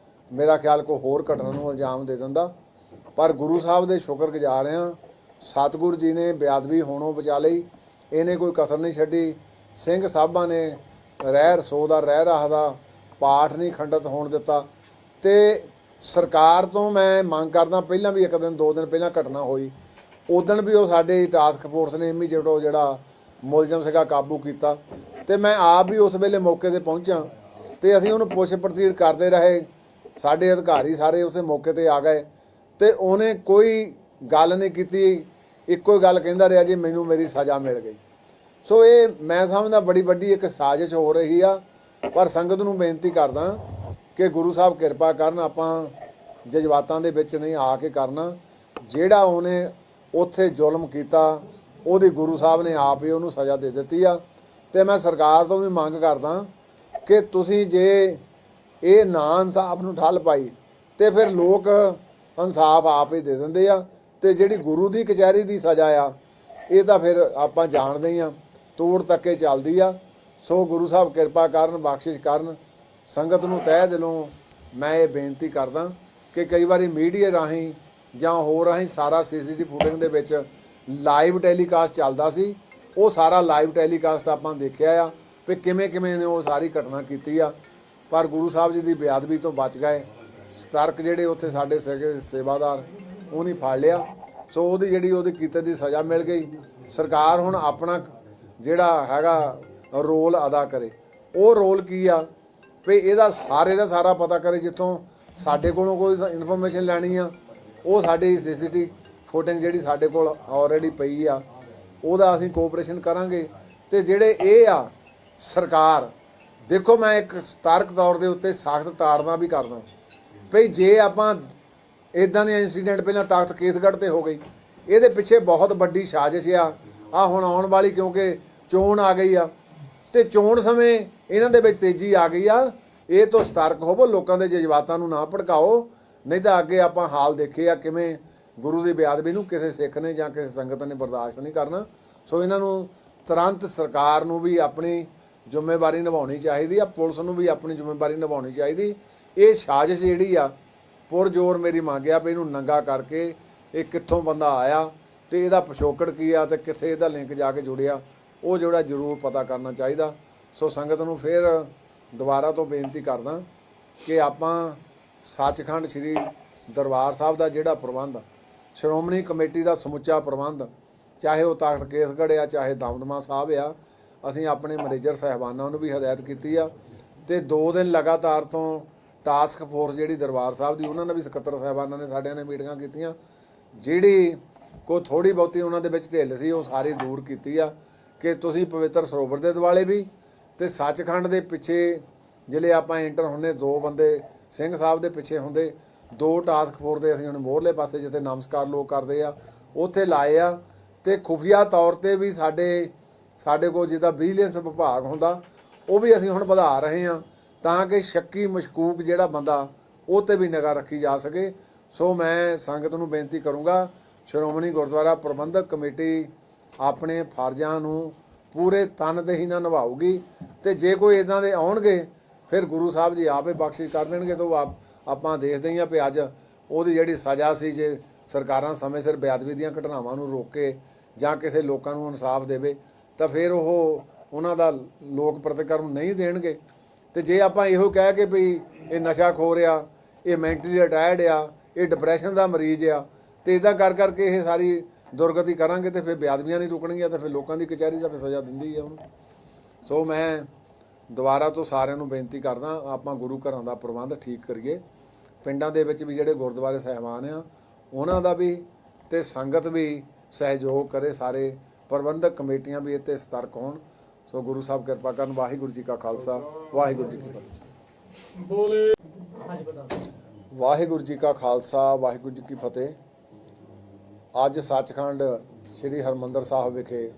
ਮੇਰਾ ਖਿਆਲ ਕੋਈ ਹੋਰ ਘਟਨਾ ਨੂੰ ਇਲਜ਼ਾਮ ਦੇ ਦਿੰਦਾ। ਪਰ ਗੁਰੂ ਸਾਹਿਬ ਦੇ ਸ਼ੁਕਰਗੁਜ਼ਾਰ ਹਾਂ, ਸਤਿਗੁਰੂ ਜੀ ਨੇ ਬੇਅਦਬੀ ਹੋਣੋਂ ਬਚਾ ਲਈ। ਇਹਨੇ ਕੋਈ ਕਸਰ ਨਹੀਂ ਛੱਡੀ। ਸਿੰਘ ਸਾਹਿਬਾਂ ਨੇ ਰਹਿ ਰਸੋ ਰਹਿ ਰਾਹ ਦਾ ਪਾਠ ਨਹੀਂ ਖੰਡਿਤ ਹੋਣ ਦਿੱਤਾ। ਤੇ ਸਰਕਾਰ ਤੋਂ ਮੈਂ ਮੰਗ ਕਰਦਾ, ਪਹਿਲਾਂ ਵੀ ਇੱਕ ਦਿਨ ਦੋ ਦਿਨ ਪਹਿਲਾਂ ਘਟਨਾ ਹੋਈ ਉਦਣ ਵੀ ਉਹ ਸਾਡੇ ਟਾਸਕ ਫੋਰਸ ਨੇ ਇਮੀਡੀਏਟ ਉਹ ਜਿਹੜਾ ਮੁਲਜ਼ਮ ਸੀਗਾ ਕਾਬੂ ਕੀਤਾ। ਤੇ ਮੈਂ ਆਪ ਵੀ ਉਸ ਵੇਲੇ ਮੌਕੇ ਤੇ ਪਹੁੰਚਾਂ ਤੇ ਅਸੀਂ ਉਹਨੂੰ ਪੁੱਛ ਪੜਤਾਲ ਕਰਦੇ ਰਹੇ। ਸਾਡੇ ਅਧਿਕਾਰੀ ਸਾਰੇ ਉਸੇ ਮੌਕੇ ਤੇ ਆ ਗਏ ਤੇ ਉਹਨੇ ਕੋਈ ਗੱਲ ਨਹੀਂ ਕੀਤੀ। ਇੱਕੋ ਹੀ ਗੱਲ ਕਹਿੰਦਾ ਰਿਹਾ ਜੀ ਮੈਨੂੰ ਮੇਰੀ ਸਜ਼ਾ ਮਿਲ ਗਈ। ਸੋ ਇਹ ਮੈਂ ਸਮਝਦਾ ਬੜੀ ਵੱਡੀ ਇੱਕ ਸਾਜ਼ਿਸ਼ ਹੋ ਰਹੀ ਆ। ਪਰ ਸੰਗਤ ਨੂੰ ਬੇਨਤੀ ਕਰਦਾ ਕਿ ਗੁਰੂ ਸਾਹਿਬ ਕਿਰਪਾ ਕਰਨ, ਆਪਾਂ ਜਜ਼ਬਾਤਾਂ ਦੇ ਵਿੱਚ ਨਹੀਂ ਆ ਕੇ ਕਰਨਾ। ਜਿਹੜਾ ਉਹਨੇ ਉੱਥੇ ਜ਼ੁਲਮ ਕੀਤਾ ਉਹਦੀ ਗੁਰੂ ਸਾਹਿਬ ਨੇ ਆਪ ਹੀ ਉਹਨੂੰ ਸਜ਼ਾ ਦੇ ਦਿੱਤੀ ਆ। ਤੇ ਮੈਂ ਸਰਕਾਰ ਤੋਂ ਵੀ ਮੰਗ ਕਰਦਾ ਕਿ ਤੁਸੀਂ ਜੇ ਇਹ ਨਾ ਇਨਸਾਫ ਨੂੰ ਠੱਲ ਪਾਈ ਤੇ ਫਿਰ ਲੋਕ ਇਨਸਾਫ ਆਪ ਹੀ ਦੇ ਦਿੰਦੇ ਆ। ਤੇ ਜਿਹੜੀ ਗੁਰੂ ਦੀ ਕਚਹਿਰੀ ਦੀ ਸਜ਼ਾ ਆ ਇਹ ਤਾਂ ਫਿਰ ਆਪਾਂ ਜਾਣਦੇ ਹੀ ਆ, ਤੋੜ ਤੱਕੇ ਚੱਲਦੀ ਆ। ਸੋ ਗੁਰੂ ਸਾਹਿਬ ਕਿਰਪਾ ਕਰਨ, ਬਖਸ਼ਿਸ਼ ਕਰਨ। ਸੰਗਤ ਨੂੰ ਤਹਿ ਦਿਲੋਂ ਮੈਂ ਇਹ ਬੇਨਤੀ ਕਰਦਾ ਕਿ ਕਈ ਵਾਰੀ ਮੀਡੀਆ ਰਾਹੀਂ ਜਾਂ ਹੋਰ ਰਾਹੀਂ ਸਾਰਾ ਸੀਸੀਟੀਵੀ ਫੁਟੇਜ ਦੇ ਵਿੱਚ ਲਾਈਵ ਟੈਲੀਕਾਸਟ ਚੱਲਦਾ ਸੀ। ਉਹ ਸਾਰਾ ਲਾਈਵ ਟੈਲੀਕਾਸਟ ਆਪਾਂ ਦੇਖਿਆ ਆ ਵੀ ਕਿਵੇਂ ਕਿਵੇਂ ਨੇ ਉਹ ਸਾਰੀ ਘਟਨਾ ਕੀਤੀ ਆ। ਪਰ ਗੁਰੂ ਸਾਹਿਬ ਜੀ ਦੀ ਬੇਅਦਬੀ ਤੋਂ ਬਚ ਗਏ। ਸਤਰਕ ਜਿਹੜੇ ਉੱਥੇ ਸਾਡੇ ਸੇਵਾਦਾਰ ਉਹ ਨਹੀਂ ਫੜ ਲਿਆ। ਸੋ ਉਹਦੀ ਜਿਹੜੀ ਉਹਦੇ ਕੀਤੇ ਦੀ ਸਜ਼ਾ ਮਿਲ ਗਈ। ਸਰਕਾਰ ਹੁਣ ਆਪਣਾ ਜਿਹੜਾ ਹੈਗਾ ਰੋਲ ਅਦਾ ਕਰੇ। ਉਹ ਰੋਲ ਕੀ ਆ ਵੀ ਇਹਦਾ ਸਾਰੇ ਦਾ ਸਾਰਾ ਪਤਾ ਕਰੇ। ਜਿੱਥੋਂ ਸਾਡੇ ਕੋਲੋਂ ਕੋਈ ਇਨਫੋਰਮੇਸ਼ਨ ਲੈਣੀ ਆ ਉਹ ਸਾਡੀ ਸੀਸੀਟੀਵੀ ਫੁਟੇਜ ਜਿਹੜੀ ਸਾਡੇ ਕੋਲ ਆਲਰੇਡੀ ਪਈ ਆ ਉਹਦਾ ਅਸੀਂ ਕੋਆਪਰੇਸ਼ਨ ਕਰਾਂਗੇ। ਤੇ ਜਿਹੜੇ ਇਹ ਆ ਸਰਕਾਰ ਦੇਖੋ, ਮੈਂ ਇੱਕ ਸਤਰਕ ਤੌਰ ਦੇ ਉੱਤੇ ਸਖਤ ਤਾੜਨਾ ਵੀ ਕਰਦਾ ਭਈ ਜੇ ਆਪਾਂ ਇੱਦਾਂ ਦੇ ਇੰਸੀਡੈਂਟ ਪਹਿਲਾਂ ਤਖਤ ਕੇਸਗੜ੍ਹ ਤੇ ਹੋ ਗਈ, ਇਹਦੇ ਪਿੱਛੇ ਬਹੁਤ ਵੱਡੀ ਸਾਜ਼ਿਸ਼ ਆ ਹੁਣ ਆਉਣ ਵਾਲੀ, ਕਿਉਂਕਿ ਚੋਣ ਆ ਗਈ ਆ ਤੇ ਚੋਣ ਸਮੇਂ ਇਹਨਾਂ ਦੇ ਵਿੱਚ ਤੇਜ਼ੀ ਆ ਗਈ ਆ। ਇਹ ਤੋਂ ਸਤਰਕ ਹੋਵੋ, ਲੋਕਾਂ ਦੇ ਜਜ਼ਬਾਤਾਂ ਨੂੰ ਨਾ ਭੜਕਾਓ, ਨਹੀਂ ਤਾਂ ਅੱਗੇ ਆਪਾਂ ਹਾਲ ਦੇਖੇ ਆ ਕਿਵੇਂ ਗੁਰੂ ਦੀ ਬੇਅਦਬੀ ਨੂੰ ਕਿਸੇ ਸਿੱਖ ਨੇ ਜਾਂ ਕਿਸੇ ਸੰਗਤ ਨੇ ਬਰਦਾਸ਼ਤ ਨਹੀਂ ਕਰਨਾ। ਸੋ ਇਹਨਾਂ ਨੂੰ ਤੁਰੰਤ ਸਰਕਾਰ ਨੂੰ ਵੀ ਆਪਣੀ ਜ਼ਿੰਮੇਵਾਰੀ ਨਿਭਾਉਣੀ ਚਾਹੀਦੀ ਆ, ਪੁਲਿਸ ਨੂੰ ਵੀ ਆਪਣੀ ਜ਼ਿੰਮੇਵਾਰੀ ਨਿਭਾਉਣੀ ਚਾਹੀਦੀ। ਇਹ ਸਾਜ਼ਿਸ਼ ਜਿਹੜੀ ਆ ਪੁਰਜ਼ੋਰ ਮੇਰੀ ਮੰਗ ਆ ਵੀ ਇਹਨੂੰ ਨੰਗਾ ਕਰਕੇ ਇਹ ਕਿੱਥੋਂ ਬੰਦਾ ਆਇਆ ਤੇ ਇਹਦਾ ਪਿਛੋਕੜ ਕੀ ਆ ਤੇ ਕਿੱਥੇ ਇਹਦਾ ਲਿੰਕ ਜਾ ਕੇ ਜੁੜਿਆ ਉਹ ਜਿਹੜਾ ਜ਼ਰੂਰ ਪਤਾ ਕਰਨਾ ਚਾਹੀਦਾ। ਸੋ ਸੰਗਤ ਨੂੰ ਫਿਰ ਦੁਬਾਰਾ ਤੋਂ ਬੇਨਤੀ ਕਰਦਾ ਕਿ ਆਪਾਂ ਸੱਚਖੰਡ ਸ੍ਰੀ ਦਰਬਾਰ ਸਾਹਿਬ ਦਾ ਜਿਹੜਾ ਪ੍ਰਬੰਧ ਸ਼੍ਰੋਮਣੀ ਕਮੇਟੀ ਦਾ ਸਮੁੱਚਾ ਪ੍ਰਬੰਧ, ਚਾਹੇ ਉਹ ਤਖਤ ਕੇਸਗੜ੍ਹ ਆ, ਚਾਹੇ ਦਮਦਮਾ ਸਾਹਿਬ ਆ, ਅਸੀਂ ਆਪਣੇ ਮੈਨੇਜਰ ਸਾਹਿਬਾਨਾਂ ਨੂੰ ਵੀ ਹਦਾਇਤ ਕੀਤੀ ਆ। ਤੇ 2 ਦਿਨ ਲਗਾਤਾਰ ਤੋਂ ਟਾਸਕ ਫੋਰਸ ਜਿਹੜੀ ਦਰਬਾਰ ਸਾਹਿਬ ਦੀ, ਉਹਨਾਂ ਨੇ ਵੀ ਸਕੱਤਰ ਸਾਹਿਬਾਨਾਂ ਨੇ ਸਾਡਿਆਂ ਨੇ ਮੀਟਿੰਗਾਂ ਕੀਤੀਆਂ। ਜਿਹੜੀ ਕੋਈ ਥੋੜ੍ਹੀ ਬਹੁਤੀ ਉਹਨਾਂ ਦੇ ਵਿੱਚ ਢਿੱਲ ਸੀ ਉਹ ਸਾਰੀ ਦੂਰ ਕੀਤੀ ਆ ਕਿ ਤੁਸੀਂ ਪਵਿੱਤਰ ਸਰੋਵਰ ਦੇ ਦੁਆਲੇ ਵੀ ਤੇ ਸੱਚਖੰਡ ਦੇ ਪਿੱਛੇ ਜਿਹੜੇ ਆਪਾਂ ਐਂਟਰ ਹੁੰਦੇ 2 ਬੰਦੇ ਸਿੰਘ ਸਾਹਿਬ ਦੇ ਪਿੱਛੇ ਹੁੰਦੇ, 2 ਟਾਸਕ ਫੋਰਸ ਦੇ ਅਸੀਂ ਹੁਣ ਮੋਹਰਲੇ ਪਾਸੇ ਜਿੱਥੇ ਨਮਸਕਾਰ ਲੋਕ ਕਰਦੇ ਆ ਉੱਥੇ ਲਾਏ ਆ। ਤੇ ਖੁਫੀਆ ਤੌਰ ਤੇ ਵੀ ਸਾਡੇ ਕੋਲ ਜਿੱਦਾਂ ਵਿਜੀਲੈਂਸ ਵਿਭਾਗ ਹੁੰਦਾ ਉਹ ਵੀ ਅਸੀਂ ਹੁਣ ਵਧਾ ਰਹੇ ਹਾਂ ਤਾਂ ਕਿ ਸ਼ੱਕੀ ਮਸ਼ਕੂਕ ਜਿਹੜਾ ਬੰਦਾ ਉਹ 'ਤੇ ਵੀ ਨਿਗਾਹ ਰੱਖੀ ਜਾ ਸਕੇ। ਸੋ ਮੈਂ ਸੰਗਤ ਨੂੰ ਬੇਨਤੀ ਕਰੂੰਗਾ, ਸ਼੍ਰੋਮਣੀ ਗੁਰਦੁਆਰਾ ਪ੍ਰਬੰਧਕ ਕਮੇਟੀ ਆਪਣੇ ਫਰਜ਼ਾਂ ਨੂੰ ਪੂਰੇ ਤਨਦੇਹੀ ਨਾਲ ਨਿਭਾਊਗੀ ਤੇ ਜੇ ਕੋਈ ਇਦਾਂ ਦੇ ਆਉਣਗੇ ਫਿਰ ਗੁਰੂ ਸਾਹਿਬ ਜੀ ਆਪੇ ਬਖਸ਼ਿਸ਼ ਕਰ ਦੇਣਗੇ। ਤਾਂ ਆਪਾਂ ਦੇਖਦੇ ਹੀ ਆ ਵੀ ਅੱਜ ਉਹਦੀ ਜਿਹੜੀ ਸਜ਼ਾ ਸੀ, ਜੇ ਸਰਕਾਰਾਂ ਸਮੇਂ ਸਿਰ ਬੇਅਦਬੀ ਦੀਆਂ ਘਟਨਾਵਾਂ ਨੂੰ ਰੋਕੇ ਜਾਂ ਕਿਸੇ ਲੋਕਾਂ ਨੂੰ ਇਨਸਾਫ ਦੇਵੇ ਤਾਂ ਫਿਰ ਉਹਨਾਂ ਦਾ ਲੋਕ ਪ੍ਰਤੀਕਰਮ ਨਹੀਂ ਦੇਣਗੇ। ਤੇ ਜੇ ਆਪਾਂ ਇਹੋ ਕਹਿ ਕੇ ਵੀ ਇਹ ਨਸ਼ਾ ਖੋਰ ਆ, ਇਹ ਮੈਂਟਲੀ ਰਿਟਾਇਰਡ ਆ, ਇਹ ਡਿਪਰੈਸ਼ਨ ਦਾ ਮਰੀਜ਼ ਆ, ਤੇ ਇਦਾਂ ਕਰਕੇ ਇਹ ਸਾਰੀ ਦੁਰਗਤੀ ਕਰਾਂਗੇ ਤੇ ਫਿਰ ਬੇਅਦਬੀਆਂ ਨਹੀਂ ਰੁਕਣਗੀਆਂ ਤੇ ਫਿਰ ਲੋਕਾਂ ਦੀ ਕਚਹਿਰੀ ਦਾ ਫਿਰ ਸਜ਼ਾ ਦਿੰਦੀ ਆ ਉਹਨੂੰ। ਸੋ ਮੈਂ ਦੁਬਾਰਾ ਤੋਂ ਸਾਰਿਆਂ ਨੂੰ ਬੇਨਤੀ ਕਰਦਾ, ਆਪਾਂ ਗੁਰੂ ਘਰਾਂ ਦਾ ਪ੍ਰਬੰਧ ਠੀਕ ਕਰੀਏ। ਪਿੰਡਾਂ ਦੇ ਵਿੱਚ ਵੀ ਜਿਹੜੇ ਗੁਰਦੁਆਰੇ ਸਾਹਿਬਾਨ ਆ ਉਹਨਾਂ ਦਾ ਵੀ ਤੇ ਸੰਗਤ ਵੀ ਸਹਿਯੋਗ ਕਰੇ, ਸਾਰੇ ਪ੍ਰਬੰਧਕ ਕਮੇਟੀਆਂ ਵੀ ਇੱਥੇ ਸਤਰਕ ਹੋਣ। ਸੋ ਗੁਰੂ ਸਾਹਿਬ ਕਿਰਪਾ ਕਰਨ। ਵਾਹਿਗੁਰੂ ਜੀ ਕਾ ਖਾਲਸਾ, ਵਾਹਿਗੁਰੂ ਜੀ ਕੀ ਫਤਿਹ। ਬੋਲੇ ਵਾਹਿਗੁਰੂ ਜੀ ਕਾ ਖਾਲਸਾ, ਵਾਹਿਗੁਰੂ ਜੀ ਕੀ ਫਤਿਹ। ਅੱਜ ਸੱਚਖੰਡ ਸ੍ਰੀ ਹਰਿਮੰਦਰ ਸਾਹਿਬ ਵਿਖੇ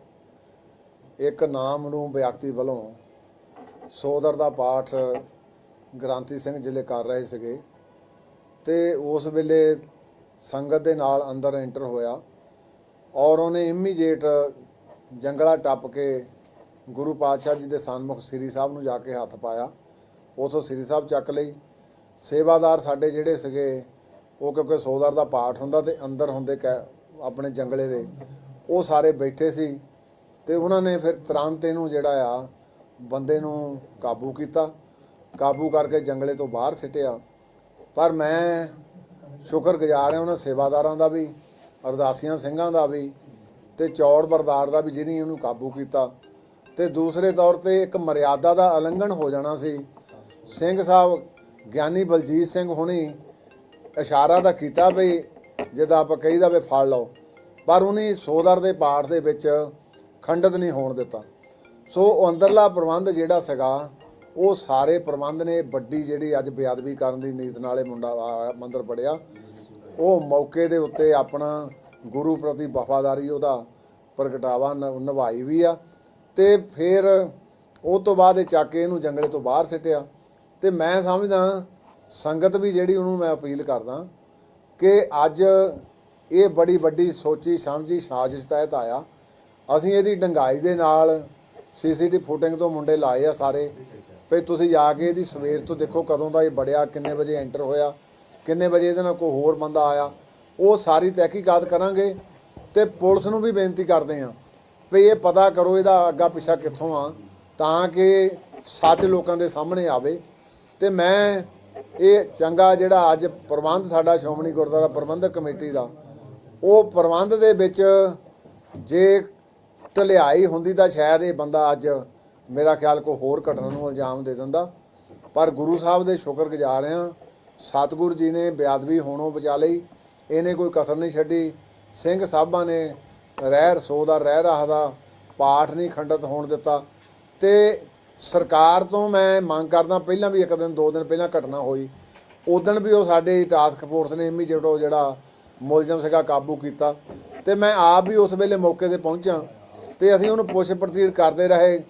ਇੱਕ ਨਾਮ ਨੂੰ ਵਿਅਕਤੀ ਵੱਲੋਂ ਸੋਦਰ ਦਾ ਪਾਠ ਗ੍ਰੰਥੀ ਸਿੰਘ ਜ਼ਿਲ੍ਹੇ ਕਰ ਰਹੇ ਸੀਗੇ ਤੇ ਉਸ ਵੇਲੇ ਸੰਗਤ ਦੇ ਨਾਲ ਅੰਦਰ ਐਂਟਰ ਹੋਇਆ ਔਰ ਉਹਨੇ ਇਮੀਡੀਏਟ ਜੰਗਲਾ ਟੱਪ ਕੇ ਗੁਰੂ ਪਾਤਸ਼ਾਹ ਜੀ ਦੇ ਸਨਮੁਖ ਸ੍ਰੀ ਸਾਹਿਬ ਨੂੰ ਜਾ ਕੇ ਹੱਥ ਪਾਇਆ। ਉਥੋਂ ਸ੍ਰੀ ਸਾਹਿਬ ਚੱਕ ਲਈ। ਸੇਵਾਦਾਰ ਸਾਡੇ ਜਿਹੜੇ ਸੀਗੇ ਉਹ ਕਿਉਂਕਿ ਸੋਦਰ ਦਾ ਪਾਠ ਹੁੰਦਾ ਤੇ ਅੰਦਰ ਹੁੰਦੇ ਆਪਣੇ ਜੰਗਲੇ ਦੇ, ਉਹ ਸਾਰੇ ਬੈਠੇ ਸੀ ਤੇ ਉਹਨਾਂ ਨੇ ਫਿਰ ਤੁਰੰਤ ਇਹਨੂੰ ਜਿਹੜਾ ਆ ਬੰਦੇ ਨੂੰ ਕਾਬੂ ਕੀਤਾ, ਕਾਬੂ ਕਰਕੇ ਜੰਗਲੇ ਤੋਂ ਬਾਹਰ ਸਿੱਟਿਆ। ਪਰ ਮੈਂ ਸ਼ੁਕਰਗੁਜ਼ਾਰ ਹਾਂ ਉਹਨਾਂ ਸੇਵਾਦਾਰਾਂ ਦਾ ਵੀ, ਅਰਦਾਸੀਆਂ ਸਿੰਘਾਂ ਦਾ ਵੀ ਤੇ ਚੌੜ ਬਰਦਾਰ ਦਾ ਵੀ ਜਿਹਨੇ ਉਹਨੂੰ ਕਾਬੂ ਕੀਤਾ। ਤੇ ਦੂਸਰੇ ਤੌਰ ਤੇ ਇੱਕ ਮਰਿਆਦਾ ਦਾ ਉਲੰਘਣ ਹੋ ਜਾਣਾ ਸੀ। ਸਿੰਘ ਸਾਹਿਬ ਗਿਆਨੀ ਬਲਜੀਤ ਸਿੰਘ ਹੁਣੀ ਇਸ਼ਾਰਾ ਤਾਂ ਕੀਤਾ ਵੀ ਜਿੱਦਾਂ ਆਪਾਂ ਕਹੀਦਾ ਵੀ ਫੜ ਲਓ, ਪਰ ਉਹਨੇ ਸੋਦਰ ਦੇ ਪਾਠ ਦੇ ਵਿੱਚ ਖੰਡਿਤ ਨਹੀਂ ਹੋਣ ਦਿੱਤਾ। ਸੋ ਉਹ ਅੰਦਰਲਾ ਪ੍ਰਬੰਧ ਜਿਹੜਾ ਸੀਗਾ ਉਹ ਸਾਰੇ ਪ੍ਰਬੰਧ ਨੇ ਵੱਡੀ ਜਿਹੜੀ ਅੱਜ ਬੇਅਦਬੀ ਕਰਨ ਦੀ ਨੀਤ ਨਾਲੇ ਮੁੰਡਾ ਮੰਦਰ ਪੜਿਆ, ਉਹ ਮੌਕੇ ਦੇ ਉੱਤੇ ਆਪਣਾ ਗੁਰੂ ਪ੍ਰਤੀ ਵਫਾਦਾਰੀ ਉਹਦਾ ਪ੍ਰਗਟਾਵਾ ਨਿਭਾਈ ਵੀ ਆ। ਤੇ ਫਿਰ ਉਹ ਤੋਂ ਬਾਅਦ ਇਹ ਚੱਕ ਕੇ ਇਹਨੂੰ ਜੰਗਲੇ ਤੋਂ ਬਾਹਰ ਸਿੱਟਿਆ। ਤੇ ਮੈਂ ਸਮਝਦਾ ਸੰਗਤ ਵੀ ਜਿਹੜੀ ਉਹਨੂੰ ਮੈਂ ਅਪੀਲ ਕਰਦਾ ਕਿ ਅੱਜ ਇਹ ਬੜੀ ਵੱਡੀ ਸੋਚੀ ਸਮਝੀ ਸਾਜ਼ਿਸ਼ ਤਹਿਤ ਆਇਆ। ਅਸੀਂ ਇਹਦੀ ਡੰਗਾਈ ਦੇ ਨਾਲ CCTV ਫੁਟਿੰਗ ਤੋਂ ਮੁੰਡੇ ਲਾਏ ਆ ਸਾਰੇ ਵੀ ਤੁਸੀਂ ਜਾ ਕੇ ਇਹਦੀ ਸਵੇਰ ਤੋਂ ਦੇਖੋ ਕਦੋਂ ਦਾ ਇਹ ਬੜਿਆ, ਕਿੰਨੇ ਵਜੇ ਐਂਟਰ ਹੋਇਆ, ਕਿੰਨੇ ਵਜੇ ਇਹਦੇ ਨਾਲ ਕੋਈ ਹੋਰ ਬੰਦਾ ਆਇਆ, ਉਹ ਸਾਰੀ ਤਹਿਕੀਕਾਤ ਕਰਾਂਗੇ। ਤੇ ਪੁਲਿਸ ਨੂੰ ਵੀ ਬੇਨਤੀ ਕਰਦੇ ਹਾਂ ਵੀ ਇਹ ਪਤਾ ਕਰੋ ਇਹਦਾ ਅੱਗਾ ਪਿੱਛਾ ਕਿੱਥੋਂ ਆ ਤਾਂ ਕਿ ਸੱਚ ਲੋਕਾਂ ਦੇ ਸਾਹਮਣੇ ਆਵੇ। ਤੇ ਮੈਂ ਇਹ ਚੰਗਾ ਜਿਹੜਾ ਅੱਜ ਪ੍ਰਬੰਧ ਸਾਡਾ ਸ਼੍ਰੋਮਣੀ ਗੁਰਦੁਆਰਾ ਪ੍ਰਬੰਧਕ ਕਮੇਟੀ ਦਾ, ਉਹ ਪ੍ਰਬੰਧ ਦੇ ਵਿੱਚ ਜੇ ਢਲਿਆਈ ਹੁੰਦੀ ਤਾਂ ਸ਼ਾਇਦ ਇਹ ਬੰਦਾ ਅੱਜ ਮੇਰਾ ਖਿਆਲ ਕੋਈ ਹੋਰ ਘਟਨਾ ਨੂੰ ਇਲਜ਼ਾਮ ਦੇ ਦਿੰਦਾ। ਪਰ ਗੁਰੂ ਸਾਹਿਬ ਦੇ ਸ਼ੁਕਰਗੁਜ਼ਾਰ ਹਾਂ, ਸਤਿਗੁਰੂ ਜੀ ਨੇ ਬੇਅਦਬੀ ਹੋਣੋਂ ਬਚਾ ਲਈ, ਇਹਨੇ ਕੋਈ ਕਸਰ ਨਹੀਂ ਛੱਡੀ। ਸਿੰਘ ਸਾਹਿਬਾਂ ਨੇ ਰਹਿ ਰਸੋ ਦਾ ਰਹਿ ਰਾਹ ਦਾ ਪਾਠ ਨਹੀਂ ਖੰਡਿਤ ਹੋਣ ਦਿੱਤਾ। ਤੇ ਸਰਕਾਰ ਤੋਂ ਮੈਂ ਮੰਗ ਕਰਦਾ, ਪਹਿਲਾਂ ਵੀ 1 ਦਿਨ 2 ਦਿਨ ਪਹਿਲਾਂ ਘਟਨਾ ਹੋਈ, ਉਦਣ ਵੀ ਉਹ ਸਾਡੇ ਟਾਸਕ ਫੋਰਸ ਨੇ ਇਮੀਡੀਏਟ ਉਹ ਜਿਹੜਾ ਮੁਲਜ਼ਮ ਸੀਗਾ ਕਾਬੂ ਕੀਤਾ। ਤੇ ਮੈਂ ਆਪ ਵੀ ਉਸ ਵੇਲੇ ਮੌਕੇ 'ਤੇ ਪਹੁੰਚਾਂ ਤੇ ਅਸੀਂ ਉਹਨੂੰ ਪੁੱਛ ਪੜਤਾਲ ਕਰਦੇ ਰਹੇ।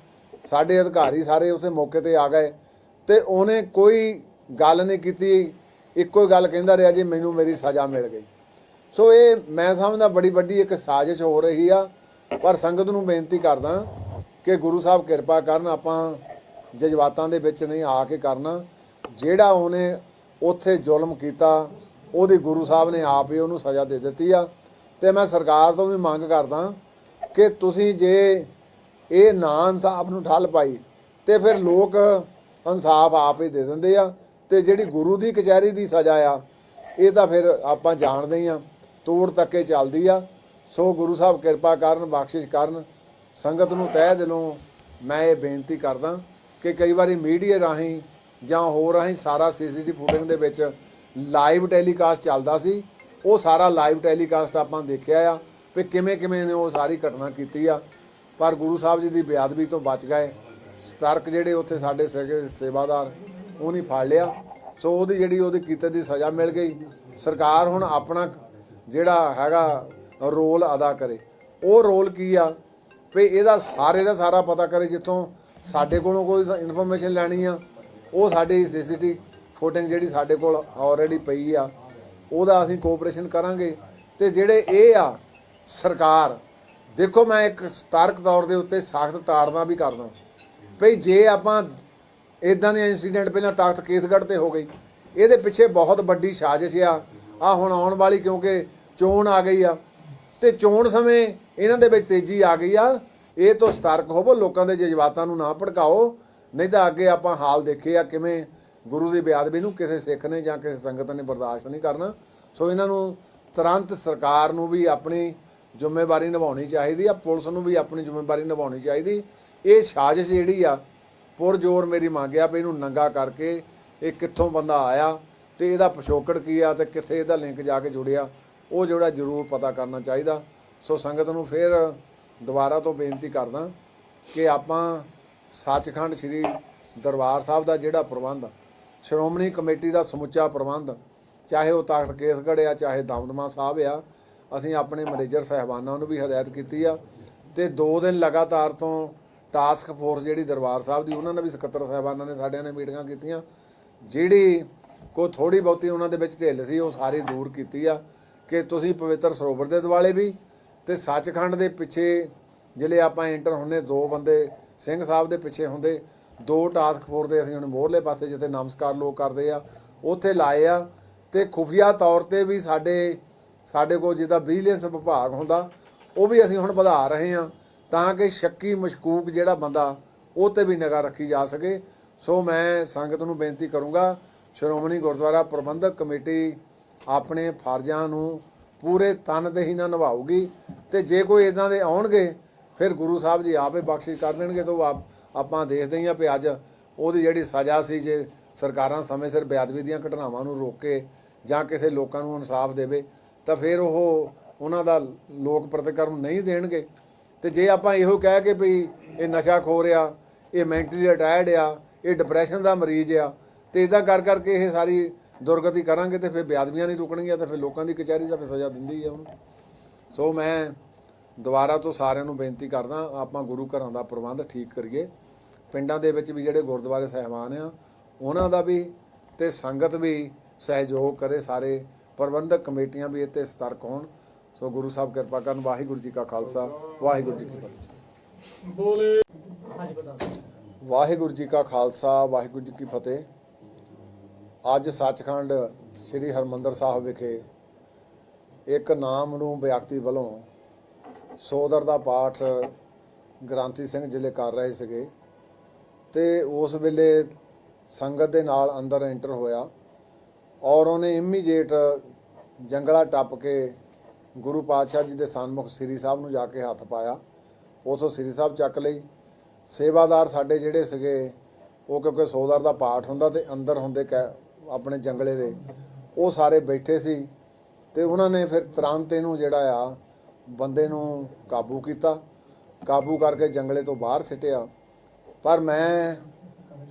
ਸਾਡੇ ਅਧਿਕਾਰੀ ਸਾਰੇ ਉਸੇ ਮੌਕੇ 'ਤੇ ਆ ਗਏ ਤੇ ਉਹਨੇ ਕੋਈ ਗੱਲ ਨਹੀਂ ਕੀਤੀ, ਇੱਕੋ ਹੀ ਗੱਲ ਕਹਿੰਦਾ ਰਿਹਾ ਜੀ ਮੈਨੂੰ ਮੇਰੀ ਸਜ਼ਾ ਮਿਲ ਗਈ। ਸੋ ਇਹ ਮੈਂ ਸਮਝਦਾ ਬੜੀ ਵੱਡੀ ਇੱਕ ਸਾਜ਼ਿਸ਼ ਹੋ ਰਹੀ ਆ। ਪਰ ਸੰਗਤ ਨੂੰ ਬੇਨਤੀ ਕਰਦਾ ਕਿ ਗੁਰੂ ਸਾਹਿਬ ਕਿਰਪਾ ਕਰਨ, ਆਪਾਂ ਜਜ਼ਬਾਤਾਂ ਦੇ ਵਿੱਚ ਨਹੀਂ ਆ ਕੇ ਕਰਨਾ। ਜਿਹੜਾ ਉਹਨੇ ਉੱਥੇ ਜ਼ੁਲਮ ਕੀਤਾ ਉਹਦੀ ਗੁਰੂ ਸਾਹਿਬ ਨੇ ਆਪ ਹੀ ਉਹਨੂੰ ਸਜ਼ਾ ਦੇ ਦਿੱਤੀ ਆ। ਤੇ ਮੈਂ ਸਰਕਾਰ ਤੋਂ ਵੀ ਮੰਗ ਕਰਦਾ ਕਿ ਤੁਸੀਂ ਜੇ ਇਹ ਨਾ ਇਨਸਾਫ ਨੂੰ ਠੱਲ ਪਾਈ ਤੇ ਫਿਰ ਲੋਕ ਇਨਸਾਫ ਆਪ ਹੀ ਦੇ ਦਿੰਦੇ ਆ। ਤੇ ਜਿਹੜੀ ਗੁਰੂ ਦੀ ਕਚਹਿਰੀ ਦੀ ਸਜ਼ਾ ਆ ਇਹ ਤਾਂ ਫਿਰ ਆਪਾਂ ਜਾਣਦੇ ਹੀ ਆ। ਤੋੜ ਤੱਕੇ ਚੱਲਦੀ ਆ। ਸੋ ਗੁਰੂ ਸਾਹਿਬ ਕਿਰਪਾ ਕਰਨ, ਬਖਸ਼ਿਸ਼ ਕਰਨ। ਸੰਗਤ ਨੂੰ ਤਹਿ ਦਿਲੋਂ ਮੈਂ ਇਹ ਬੇਨਤੀ ਕਰਦਾ ਕਿ ਕਈ ਵਾਰੀ ਮੀਡੀਆ ਰਾਹੀਂ ਜਾਂ ਹੋਰ ਰਾਹੀਂ ਸਾਰਾ ਸੀਸੀਟੀਵੀ ਫੁਟੇਜ ਦੇ ਵਿੱਚ ਲਾਈਵ ਟੈਲੀਕਾਸਟ ਚੱਲਦਾ ਸੀ। ਉਹ ਸਾਰਾ ਲਾਈਵ ਟੈਲੀਕਾਸਟ ਆਪਾਂ ਦੇਖਿਆ ਆ ਵੀ ਕਿਵੇਂ ਕਿਵੇਂ ਨੇ ਉਹ ਸਾਰੀ ਘਟਨਾ ਕੀਤੀ ਆ। ਪਰ ਗੁਰੂ ਸਾਹਿਬ ਜੀ ਦੀ ਬੇਅਦਬੀ ਤੋਂ ਬਚ ਗਏ। ਸਤਰਕ ਜਿਹੜੇ ਉੱਥੇ ਸਾਡੇ ਸੇਵਾਦਾਰ ਉਹ ਨਹੀਂ ਫੜ ਲਿਆ। ਸੋ ਉਹਦੀ ਜਿਹੜੀ ਉਹਦੇ ਕੀਤੇ ਦੀ ਸਜ਼ਾ ਮਿਲ ਗਈ। ਸਰਕਾਰ ਹੁਣ ਆਪਣਾ ਜਿਹੜਾ ਹੈਗਾ ਰੋਲ ਅਦਾ ਕਰੇ। ਉਹ ਰੋਲ ਕੀ ਆ ਵੀ ਇਹਦਾ ਸਾਰੇ ਦਾ ਸਾਰਾ ਪਤਾ ਕਰੇ। ਜਿੱਥੋਂ ਸਾਡੇ ਕੋਲੋਂ ਕੋਈ ਇਨਫੋਰਮੇਸ਼ਨ ਲੈਣੀ ਆ ਉਹ ਸਾਡੀ ਸੀਸੀਟੀਵੀ ਫੁਟੇਜ ਜਿਹੜੀ ਸਾਡੇ ਕੋਲ ਆਲਰੇਡੀ ਪਈ ਆ ਉਹਦਾ ਅਸੀਂ ਕੋਆਪਰੇਸ਼ਨ ਕਰਾਂਗੇ। ਤੇ ਜਿਹੜੇ ਇਹ ਆ ਸਰਕਾਰ ਦੇਖੋ, ਮੈਂ ਇੱਕ ਸਤਰਕ ਤੌਰ ਦੇ ਉੱਤੇ ਸਖਤ ਤਾੜਨਾ ਵੀ ਕਰਦਾ ਭਈ ਜੇ ਆਪਾਂ ਇਦਾਂ ਦੇ ਇੰਸੀਡੈਂਟ ਪਹਿਲਾਂ ਤਖਤ ਕੇਸਗੜ੍ਹ ਤੇ ਹੋ ਗਈ, ਇਹਦੇ ਪਿੱਛੇ ਬਹੁਤ ਵੱਡੀ ਸਾਜ਼ਿਸ਼ ਆ ਹੁਣ ਆਉਣ ਵਾਲੀ, ਕਿਉਂਕਿ ਚੋਣ ਆ ਗਈ ਆ ਤੇ ਚੋਣ ਸਮੇਂ ਇਹਨਾਂ ਦੇ ਵਿੱਚ ਤੇਜ਼ੀ ਆ ਗਈ ਆ। ਇਹ ਤੋਂ ਸਤਰਕ ਹੋਵੋ, ਲੋਕਾਂ ਦੇ ਜਜ਼ਬਾਤਾਂ ਨੂੰ ਨਾ ਭੜਕਾਓ, ਨਹੀਂ ਤਾਂ ਅੱਗੇ ਆਪਾਂ ਹਾਲ ਦੇਖੇ ਆ ਕਿਵੇਂ ਗੁਰੂ ਦੀ ਬੇਅਦਬੀ ਨੂੰ ਕਿਸੇ ਸਿੱਖ ਨੇ ਜਾਂ ਕਿਸੇ ਸੰਗਤ ਨੇ ਬਰਦਾਸ਼ਤ ਨਹੀਂ ਕਰਨਾ। ਸੋ ਇਹਨਾਂ ਨੂੰ ਤੁਰੰਤ ਸਰਕਾਰ ਨੂੰ ਵੀ ਆਪਣੀ ਜ਼ਿੰਮੇਵਾਰੀ ਨਿਭਾਉਣੀ ਚਾਹੀਦੀ ਆ, ਪੁਲਿਸ ਨੂੰ ਵੀ ਆਪਣੀ ਜ਼ਿੰਮੇਵਾਰੀ ਨਿਭਾਉਣੀ ਚਾਹੀਦੀ। ਇਹ ਸਾਜ਼ਿਸ਼ ਜਿਹੜੀ ਆ ਪੁਰਜ਼ੋਰ ਮੇਰੀ ਮੰਗਿਆ ਵੀ ਇਹਨੂੰ ਨੰਗਾ ਕਰਕੇ ਇਹ ਕਿੱਥੋਂ ਬੰਦਾ ਆਇਆ ਤੇ ਇਹਦਾ ਪਿਛੋਕੜ ਕੀ ਆ ਤੇ ਕਿੱਥੇ ਇਹਦਾ ਲਿੰਕ ਜਾ ਕੇ ਜੁੜਿਆ, ਉਹ ਜਿਹੜਾ ਜ਼ਰੂਰ ਪਤਾ ਕਰਨਾ ਚਾਹੀਦਾ। ਸੋ ਸੰਗਤ ਨੂੰ ਫਿਰ ਦੁਬਾਰਾ ਤੋਂ ਬੇਨਤੀ ਕਰਦਾ ਕਿ ਆਪਾਂ ਸੱਚਖੰਡ ਸ੍ਰੀ ਦਰਬਾਰ ਸਾਹਿਬ ਦਾ ਜਿਹੜਾ ਪ੍ਰਬੰਧ ਆ, ਸ਼੍ਰੋਮਣੀ ਕਮੇਟੀ ਦਾ ਸਮੁੱਚਾ ਪ੍ਰਬੰਧ, ਚਾਹੇ ਉਹ ਤਖਤ ਕੇਸਗੜ੍ਹ ਆ ਚਾਹੇ ਦਮਦਮਾ ਸਾਹਿਬ ਆ, ਅਸੀਂ ਆਪਣੇ ਮੈਨੇਜਰ ਸਾਹਿਬਾਨਾਂ ਨੂੰ ਵੀ ਹਦਾਇਤ ਕੀਤੀ ਆ ਤੇ 2 ਦਿਨ ਲਗਾਤਾਰ ਤੋਂ ਟਾਸਕ ਫੋਰਸ ਜਿਹੜੀ ਦਰਬਾਰ ਸਾਹਿਬ ਦੀ ਉਹਨਾਂ ਨੇ ਵੀ ਸਕੱਤਰ ਸਾਹਿਬਾਨਾਂ ਨੇ ਸਾਡਿਆਂ ਨੇ ਮੀਟਿੰਗਾਂ ਕੀਤੀਆਂ। ਜਿਹੜੀ ਕੋਈ ਥੋੜੀ ਬਹੁਤੀ ਉਹਨਾਂ ਦੇ ਵਿੱਚ ਢਿੱਲ ਸੀ ਉਹ ਸਾਰੀ ਦੂਰ ਕੀਤੀ ਆ ਕਿ ਤੁਸੀਂ ਪਵਿੱਤਰ ਸਰੋਵਰ ਦੇ ਦੁਆਲੇ ਵੀ ਤੇ ਸੱਚਖੰਡ ਦੇ ਪਿੱਛੇ ਜਿਹੜੇ ਆਪਾਂ ਐਂਟਰ ਹੁੰਦੇ 2 ਬੰਦੇ ਸਿੰਘ ਸਾਹਿਬ ਦੇ ਪਿੱਛੇ ਹੁੰਦੇ, 2 ਟਾਸਕ ਫੋਰਸ ਦੇ ਅਸੀਂ ਹੁਣ ਮੋਹਰਲੇ ਪਾਸੇ ਜਿੱਥੇ ਨਮਸਕਾਰ ਲੋਕ ਕਰਦੇ ਆ ਉੱਥੇ ਲਾਏ ਆ। ਤੇ ਖੁਫੀਆ ਤੌਰ ਤੇ ਵੀ ਸਾਡੇ ਕੋਲ ਜਿਹਦਾ ਵਿਜੀਲੈਂਸ ਵਿਭਾਗ ਹੁੰਦਾ ਉਹ ਵੀ ਅਸੀਂ ਹੁਣ ਵਧਾ ਰਹੇ ਹਾਂ ਤਾਂ ਕਿ ਸ਼ੱਕੀ ਮਸ਼ਕੂਕ ਜਿਹੜਾ ਬੰਦਾ ਉਹ ਤੇ ਵੀ ਨਿਗਾਹ ਰੱਖੀ ਜਾ ਸਕੇ। ਸੋ ਮੈਂ ਸੰਗਤ ਨੂੰ ਬੇਨਤੀ ਕਰੂੰਗਾ, ਸ਼੍ਰੋਮਣੀ ਗੁਰਦੁਆਰਾ ਪ੍ਰਬੰਧਕ ਕਮੇਟੀ ਆਪਣੇ ਫਰਜ਼ਾਂ ਨੂੰ ਪੂਰੇ ਤਨ ਤੇ ਹੀ ਨਾ ਨਿਭਾਊਗੀ ਤੇ ਜੇ ਕੋਈ ਇਦਾਂ ਦੇ ਆਉਣਗੇ ਫਿਰ ਗੁਰੂ ਸਾਹਿਬ ਜੀ ਆਪੇ ਬਖਸ਼ਿਸ਼ ਕਰ ਦੇਣਗੇ। ਤਾਂ ਆਪਾਂ ਦੇਖਦੇ ਹਾਂ ਵੀ ਅੱਜ ਉਹਦੀ ਜਿਹੜੀ ਸਜ਼ਾ ਸੀ, ਜੇ ਸਰਕਾਰਾਂ ਸਮੇਂ ਸਿਰ ਬੇਅਦਬੀ ਦੀਆਂ ਘਟਨਾਵਾਂ ਨੂੰ ਰੋਕੇ ਜਾਂ ਕਿਸੇ ਲੋਕਾਂ ਨੂੰ ਇਨਸਾਫ ਦੇਵੇ ਤਾਂ ਫਿਰ ਉਹ ਉਹਨਾਂ ਦਾ ਲੋਕ ਪ੍ਰਤੀਕਰਮ ਨਹੀਂ ਦੇਣਗੇ। ਤੇ ਜੇ ਆਪਾਂ ਇਹੋ ਕਹਿ ਕੇ ਵੀ ਇਹ ਨਸ਼ਾ ਖੋਰ ਆ, ਇਹ ਮੈਂਟਲੀ ਰਿਟਾਇਰਡ ਆ, ਇਹ ਡਿਪਰੈਸ਼ਨ ਦਾ ਮਰੀਜ਼ ਆ ਤੇ ਇਦਾਂ ਕਰਕੇ ਇਹ ਸਾਰੀ ਦੁਰਗਤੀ ਕਰਾਂਗੇ ਤੇ ਫਿਰ ਬੇਅਦਬੀਆਂ ਨਹੀਂ ਰੁਕਣਗੀਆਂ ਤੇ ਫਿਰ ਲੋਕਾਂ ਦੀ ਕਚਹਿਰੀ ਦਾ ਫਿਰ ਸਜ਼ਾ ਦਿੰਦੀ ਆ ਉਹਨੂੰ। ਸੋ ਮੈਂ ਦੁਬਾਰਾ ਤੋਂ ਸਾਰਿਆਂ ਨੂੰ ਬੇਨਤੀ ਕਰਦਾ ਆਪਾਂ ਗੁਰੂ ਘਰਾਂ ਦਾ ਪ੍ਰਬੰਧ ਠੀਕ ਕਰੀਏ। ਪਿੰਡਾਂ ਦੇ ਵਿੱਚ ਵੀ ਜਿਹੜੇ ਗੁਰਦੁਆਰੇ ਸਾਹਿਬਾਨ ਆ ਉਹਨਾਂ ਦਾ ਵੀ ਤੇ ਸੰਗਤ ਵੀ ਸਹਿਯੋਗ ਕਰੇ, ਸਾਰੇ ਪ੍ਰਬੰਧਕ ਕਮੇਟੀਆਂ ਵੀ ਇੱਥੇ ਸਤਰਕ ਹੋਣ। ਸੋ ਗੁਰੂ ਸਾਹਿਬ ਕਿਰਪਾ ਕਰਨ। ਵਾਹਿਗੁਰੂ ਜੀ ਕਾ ਖਾਲਸਾ, ਵਾਹਿਗੁਰੂ ਜੀ ਕੀ ਫਤਿਹ। ਬੋਲੇ ਵਾਹਿਗੁਰੂ ਜੀ ਕਾ ਖਾਲਸਾ, ਵਾਹਿਗੁਰੂ ਜੀ ਕੀ ਫਤਿਹ। ਅੱਜ ਸੱਚਖੰਡ ਸ੍ਰੀ ਹਰਿਮੰਦਰ ਸਾਹਿਬ ਵਿਖੇ ਇੱਕ ਨਾਮ ਨੂੰ ਵਿਅਕਤੀ ਵੱਲੋਂ ਸੋਦਰ ਦਾ ਪਾਠ ਗ੍ਰੰਥੀ ਸਿੰਘ ਜ਼ਿਲ੍ਹੇ ਕਰ ਰਹੇ ਸੀਗੇ ਤੇ ਉਸ ਵੇਲੇ ਸੰਗਤ ਦੇ ਨਾਲ ਅੰਦਰ ਐਂਟਰ ਹੋਇਆ ਔਰ ਉਹਨੇ ਇਮੀਡੀਏਟ ਜੰਗਲਾ ਟੱਪ ਕੇ ਗੁਰੂ ਪਾਤਸ਼ਾਹ ਜੀ ਦੇ ਸਨਮੁਖ ਸ੍ਰੀ ਸਾਹਿਬ ਨੂੰ ਜਾ ਕੇ ਹੱਥ ਪਾਇਆ। ਉਥੋਂ ਸ੍ਰੀ ਸਾਹਿਬ ਚੱਕ ਲਈ। ਸੇਵਾਦਾਰ ਸਾਡੇ ਜਿਹੜੇ ਸੀਗੇ ਉਹ ਕਿਉਂਕਿ ਸੋਦਰ ਦਾ ਪਾਠ ਹੁੰਦਾ ਤੇ ਅੰਦਰ ਹੁੰਦੇ ਆਪਣੇ ਜੰਗਲੇ ਦੇ, ਉਹ ਸਾਰੇ ਬੈਠੇ ਸੀ ਤੇ ਉਹਨਾਂ ਨੇ ਫਿਰ ਤੁਰੰਤ ਇਹਨੂੰ ਜਿਹੜਾ ਆ ਬੰਦੇ ਨੂੰ ਕਾਬੂ ਕੀਤਾ, ਕਾਬੂ ਕਰਕੇ ਜੰਗਲੇ ਤੋਂ ਬਾਹਰ ਸਿੱਟਿਆ। ਪਰ ਮੈਂ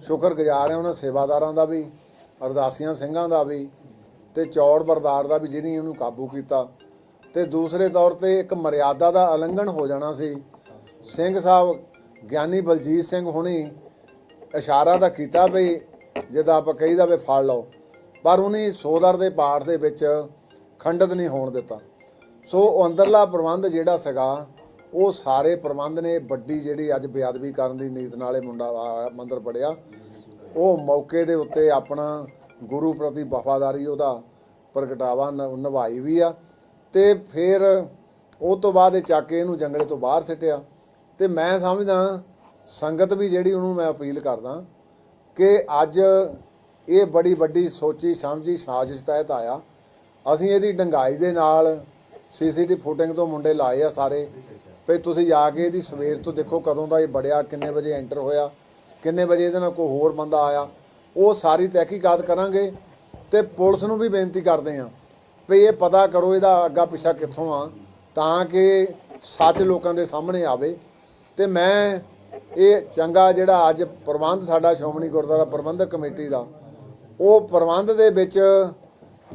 ਸ਼ੁਕਰਗੁਜ਼ਾਰ ਹਾਂ ਉਹਨਾਂ ਸੇਵਾਦਾਰਾਂ ਦਾ ਵੀ, ਅਰਦਾਸੀਆਂ ਸਿੰਘਾਂ ਦਾ ਵੀ ਤੇ ਚੌੜ ਬਰਦਾਰ ਦਾ ਵੀ ਜਿਹਨੇ ਉਹਨੂੰ ਕਾਬੂ ਕੀਤਾ। ਤੇ ਦੂਸਰੇ ਤੌਰ ਤੇ ਇੱਕ ਮਰਿਆਦਾ ਦਾ ਉਲੰਘਣ ਹੋ ਜਾਣਾ ਸੀ। ਸਿੰਘ ਸਾਹਿਬ ਗਿਆਨੀ ਬਲਜੀਤ ਸਿੰਘ ਹੁਣੀ ਇਸ਼ਾਰਾ ਤਾਂ ਕੀਤਾ ਵੀ ਜਿੱਦਾਂ ਆਪਾਂ ਕਹੀਦਾ ਵੀ ਫੜ ਲਓ, ਪਰ ਉਹਨੇ ਸੋਦਰ ਦੇ ਪਾਠ ਦੇ ਵਿੱਚ ਖੰਡਿਤ ਨਹੀਂ ਹੋਣ ਦਿੱਤਾ। ਸੋ ਉਹ ਅੰਦਰਲਾ ਪ੍ਰਬੰਧ ਜਿਹੜਾ ਸੀਗਾ ਉਹ ਸਾਰੇ ਪ੍ਰਬੰਧ ਨੇ ਵੱਡੀ ਜਿਹੜੀ ਅੱਜ ਬੇਅਦਬੀ ਕਰਨ ਦੀ ਨੀਤ ਨਾਲੇ ਮੁੰਡਾ ਮੰਦਰ ਪੜਿਆ, ਉਹ ਮੌਕੇ ਦੇ ਉੱਤੇ ਆਪਣਾ ਗੁਰੂ ਪ੍ਰਤੀ ਵਫਾਦਾਰੀ ਉਹਦਾ ਪ੍ਰਗਟਾਵਾ ਨਿਭਾਈ ਵੀ ਆ। ਤੇ ਫਿਰ ਉਹ ਤੋਂ ਬਾਅਦ ਇਹ ਚੱਕ ਕੇ ਇਹਨੂੰ ਜੰਗਲੇ ਤੋਂ ਬਾਹਰ ਸਿੱਟਿਆ। ਤੇ ਮੈਂ ਸਮਝਦਾ ਸੰਗਤ ਵੀ ਜਿਹੜੀ ਉਹਨੂੰ ਮੈਂ ਅਪੀਲ ਕਰਦਾ ਕਿ ਅੱਜ ਇਹ ਬੜੀ ਵੱਡੀ ਸੋਚੀ ਸਮਝੀ ਸਾਜ਼ਿਸ਼ ਤਹਿਤ ਆਇਆ। ਅਸੀਂ ਇਹਦੀ ਡੰਗਾਈ ਦੇ ਨਾਲ ਸੀਸੀਟੀ ਫੁਟਿੰਗ ਤੋਂ ਮੁੰਡੇ ਲਾਏ ਆ ਸਾਰੇ ਵੀ ਤੁਸੀਂ ਜਾ ਕੇ ਇਹਦੀ ਸਵੇਰ ਤੋਂ ਦੇਖੋ ਕਦੋਂ ਦਾ ਇਹ ਬੜਿਆ, ਕਿੰਨੇ ਵਜੇ ਐਂਟਰ ਹੋਇਆ, ਕਿੰਨੇ ਵਜੇ ਇਹਦੇ ਨਾਲ ਕੋਈ ਹੋਰ ਬੰਦਾ ਆਇਆ। ਉਹ ਸਾਰੀ ਤਹਿਕੀਕਾਤ ਕਰਾਂਗੇ ਤੇ ਪੁਲਿਸ ਨੂੰ ਵੀ ਬੇਨਤੀ ਕਰਦੇ ਹਾਂ ਵੀ ਇਹ ਪਤਾ ਕਰੋ ਇਹਦਾ ਅੱਗਾ ਪਿੱਛਾ ਕਿੱਥੋਂ ਆ, ਤਾਂ ਕਿ ਸੱਚ ਲੋਕਾਂ ਦੇ ਸਾਹਮਣੇ ਆਵੇ। ਤੇ ਮੈਂ ਇਹ ਚੰਗਾ ਜਿਹੜਾ ਅੱਜ ਪ੍ਰਬੰਧ ਸਾਡਾ ਸ਼੍ਰੋਮਣੀ ਗੁਰਦੁਆਰਾ ਪ੍ਰਬੰਧਕ ਕਮੇਟੀ ਦਾ, ਉਹ ਪ੍ਰਬੰਧ ਦੇ ਵਿੱਚ